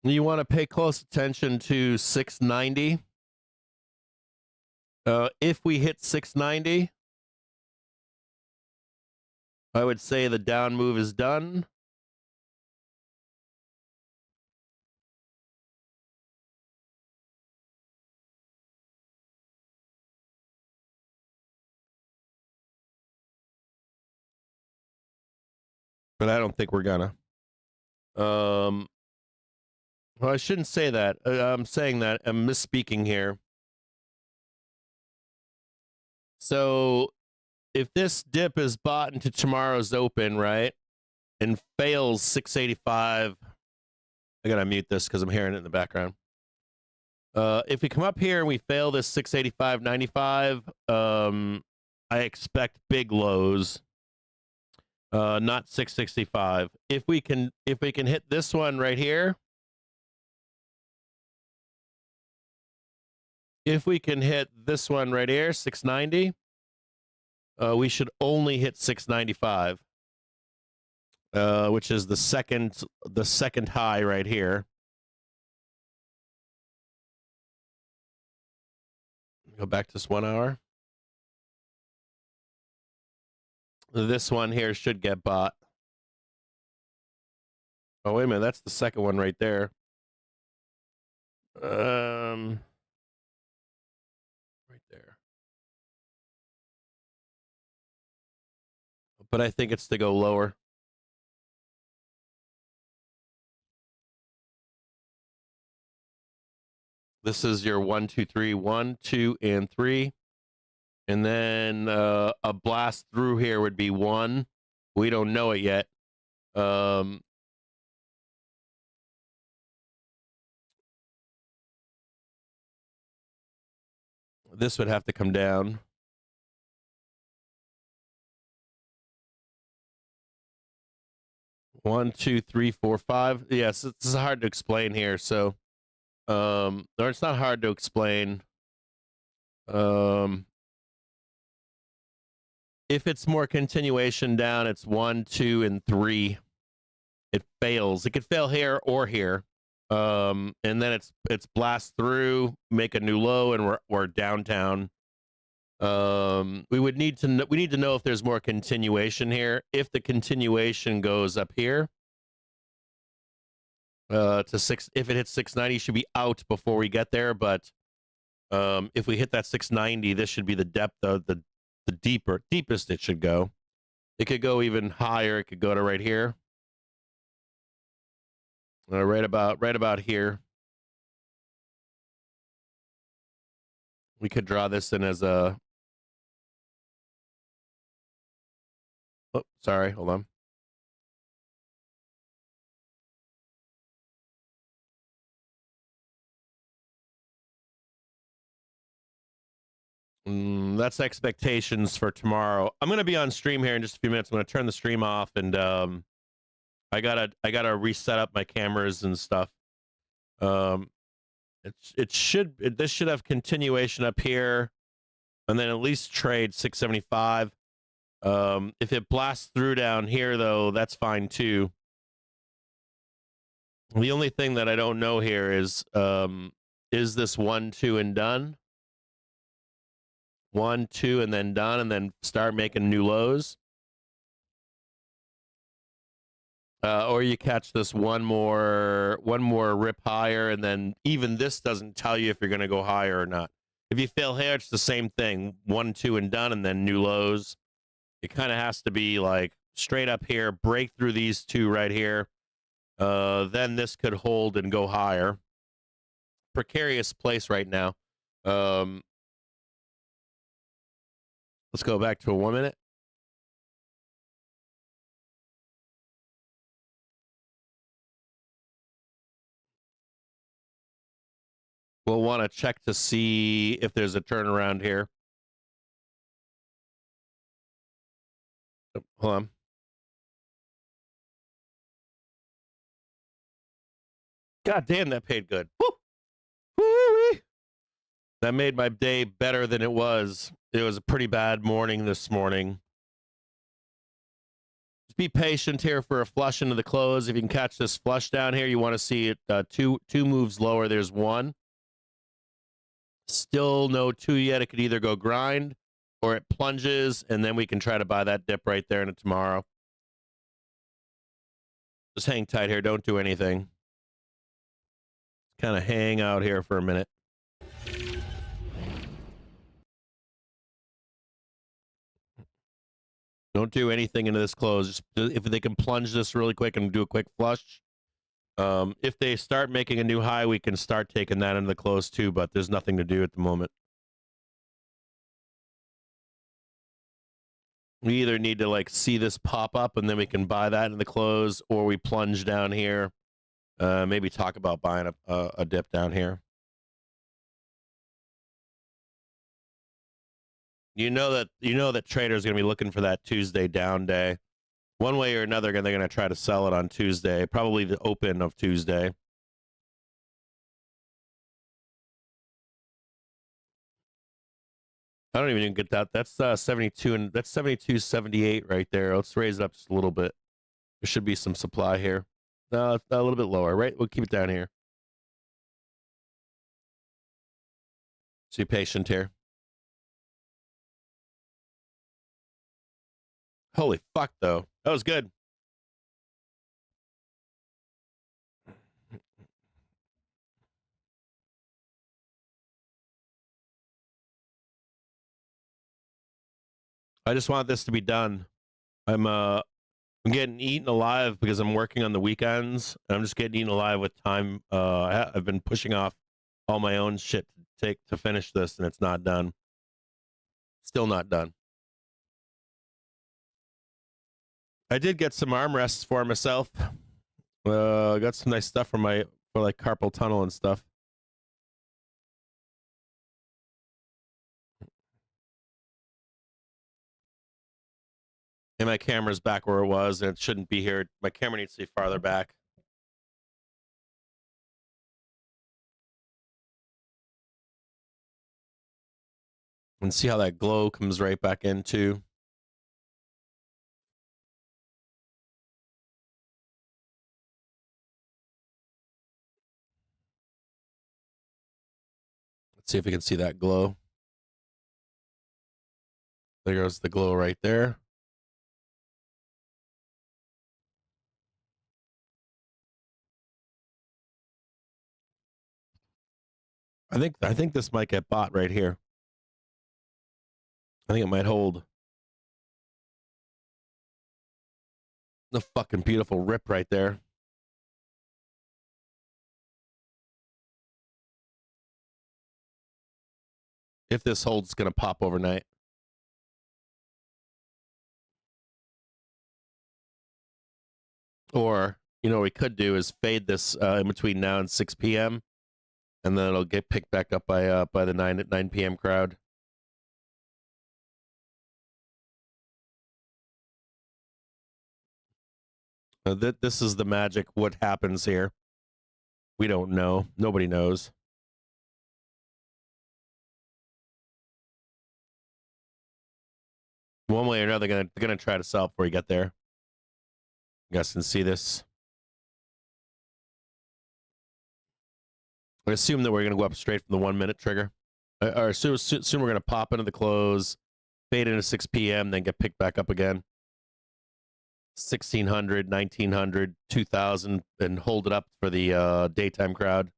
You want to pay close attention to 690. If we hit 690, I would say the down move is done. But I don't think we're gonna. Well, I shouldn't say that. I'm saying that. I'm misspeaking here. So if this dip is bought into tomorrow's open, right, and fails 685, I gotta mute this because I'm hearing it in the background. If we come up here and we fail this 685.95, I expect big lows, not 665. If we can hit this one right here, if we can hit this one right here, 690, we should only hit 695, which is the second high right here. Go back to this 1 hour. This one here should get bought. Oh, wait a minute. That's the second one right there. Right there. But I think it's to go lower. This is your 1, 2, 3, 1, 2, and 3. And then a blast through here would be 1. We don't know it yet. This would have to come down. One, 2, 3, 4, 5. Yes, it's hard to explain here. So, or it's not hard to explain. If it's more continuation down, it's 1, 2, and 3. It fails. It could fail here or here. And then it's blast through, make a new low, and we're downtown. We need to know if there's more continuation here. If the continuation goes up here, to 6. If it hits 690, should be out before we get there. But if we hit that 690, this should be the depth of the deepest it should go. It could go even higher. It could go to right here, right about here. We could draw this in as a. Oh, sorry. Hold on. That's expectations for tomorrow. I'm going to be on stream here in just a few minutes. I'm going to turn the stream off, and I gotta reset up my cameras and stuff. This should have continuation up here, and then at least trade 675. If it blasts through down here, though, that's fine too. The only thing that I don't know here is this 1, 2, and done? 1, 2, and then done, and then start making new lows? Or you catch this one more rip higher, and then even this doesn't tell you if you're going to go higher or not. If you fail here, it's the same thing. 1, 2, and done, and then new lows. It kind of has to be like straight up here, break through these two right here. Then this could hold and go higher. Precarious place right now. Let's go back to a 1 minute. We'll want to check to see if there's a turnaround here. Oh, hold on. God damn, that paid good. Woo! Woo-wee! That made my day better than it was. It was a pretty bad morning this morning. Just be patient here for a flush into the close. If you can catch this flush down here, you want to see it two moves lower. There's one. Still no 2 yet. It could either go grind or it plunges, and then we can try to buy that dip right there into tomorrow. Just hang tight here. Don't do anything. Kind of hang out here for a minute. Don't do anything into this close. Just, if they can plunge this really quick and do a quick flush. If they start making a new high, we can start taking that into the close too, but there's nothing to do at the moment. We either need to like see this pop up and then we can buy that in the close, or we plunge down here. Maybe talk about buying a dip down here. You know that traders are going to be looking for that Tuesday down day. One way or another, they're going to try to sell it on Tuesday, probably the open of Tuesday. I don't even get that. That's 72, and that's 72.78 right there. Let's raise it up just a little bit. There should be some supply here. No, it's a little bit lower, right? We'll keep it down here. So be patient here. Holy fuck, though. That was good. I just want this to be done. I'm getting eaten alive because I'm working on the weekends. And I'm just getting eaten alive with time. I've been pushing off all my own shit to finish this, and it's not done. Still not done. I did get some armrests for myself. I got some nice stuff for like carpal tunnel and stuff. And my camera's back where it was, and it shouldn't be here. My camera needs to be farther back. And see how that glow comes right back into. Let's see if we can see that glow. There goes the glow right there. I think this might get bought right here. I think it might hold. The fucking beautiful rip right there. If this holds, it's going to pop overnight. Or, you know, what we could do is fade this in between now and 6 p.m. and then it'll get picked back up by the 9 p.m. crowd. This is the magic. What happens here? We don't know. Nobody knows. One way or another, they're gonna try to sell before you get there. You guys can see this. I assume that we're gonna go up straight from the 1 minute trigger. Or assume we're gonna pop into the close, fade into 6 p.m., then get picked back up again. 1,600, 1,900, 2,000, and hold it up for the daytime crowd.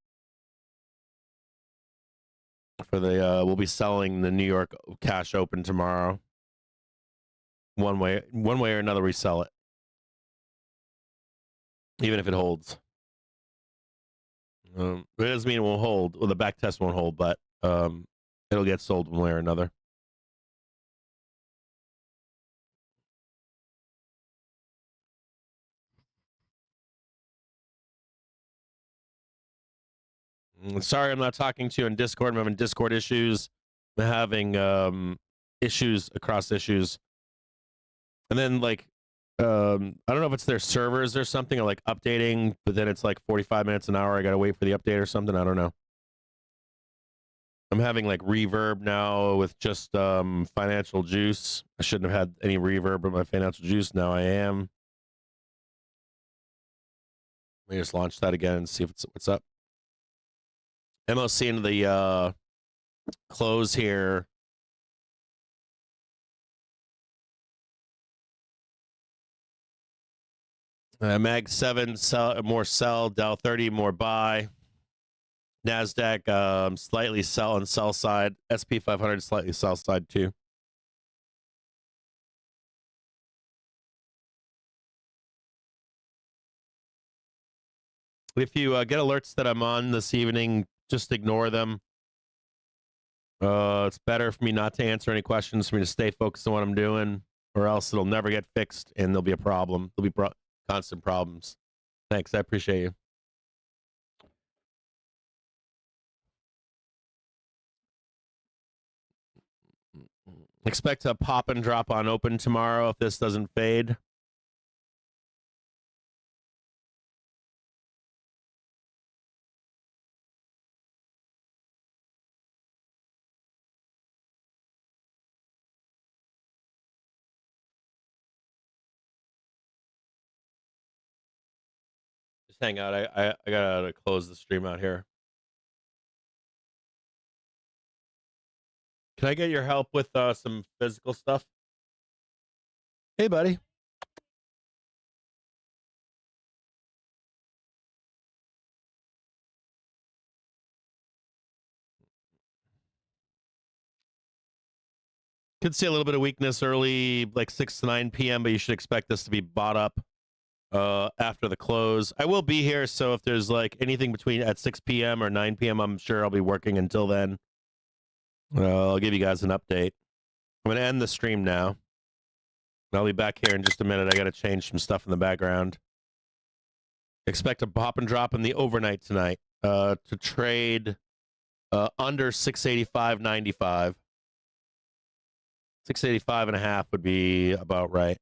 For the we'll be selling the New York cash open tomorrow. One way or another, we sell it, even if it holds. It doesn't mean it won't hold. Well, the back test won't hold, but it'll get sold one way or another. Sorry, I'm not talking to you on Discord. I'm having Discord issues. I'm having issues across issues. And then, like, I don't know if it's their servers or something, or like updating, but then it's like 45 minutes an hour. I got to wait for the update or something. I don't know. I'm having like reverb now with just financial juice. I shouldn't have had any reverb with my financial juice. Now I am. Let me just launch that again and see if what's up. MOC into the close here. Mag 7 sell, more sell, Dow 30 more buy, Nasdaq slightly sell on sell side, SP 500 slightly sell side too. If you get alerts that I'm on this evening, just ignore them. It's better for me not to answer any questions, for me to stay focused on what I'm doing, or else it'll never get fixed and there'll be a problem. There'll be constant problems. Thanks, I appreciate you. Expect a pop and drop on open tomorrow if this doesn't fade. Just hang out. I gotta close the stream out here. Can I get your help with some physical stuff? Hey, buddy. Could see a little bit of weakness early, like 6 to 9 p.m., but you should expect this to be bought up after the close. I will be here, so if there's like anything between at 6 p.m. or 9 p.m., I'm sure I'll be working until then. I'll give you guys an update. I'm going to end the stream now. I'll be back here in just a minute. I got to change some stuff in the background. Expect a pop and drop in the overnight tonight to trade under 685.95. 685.5 would be about right.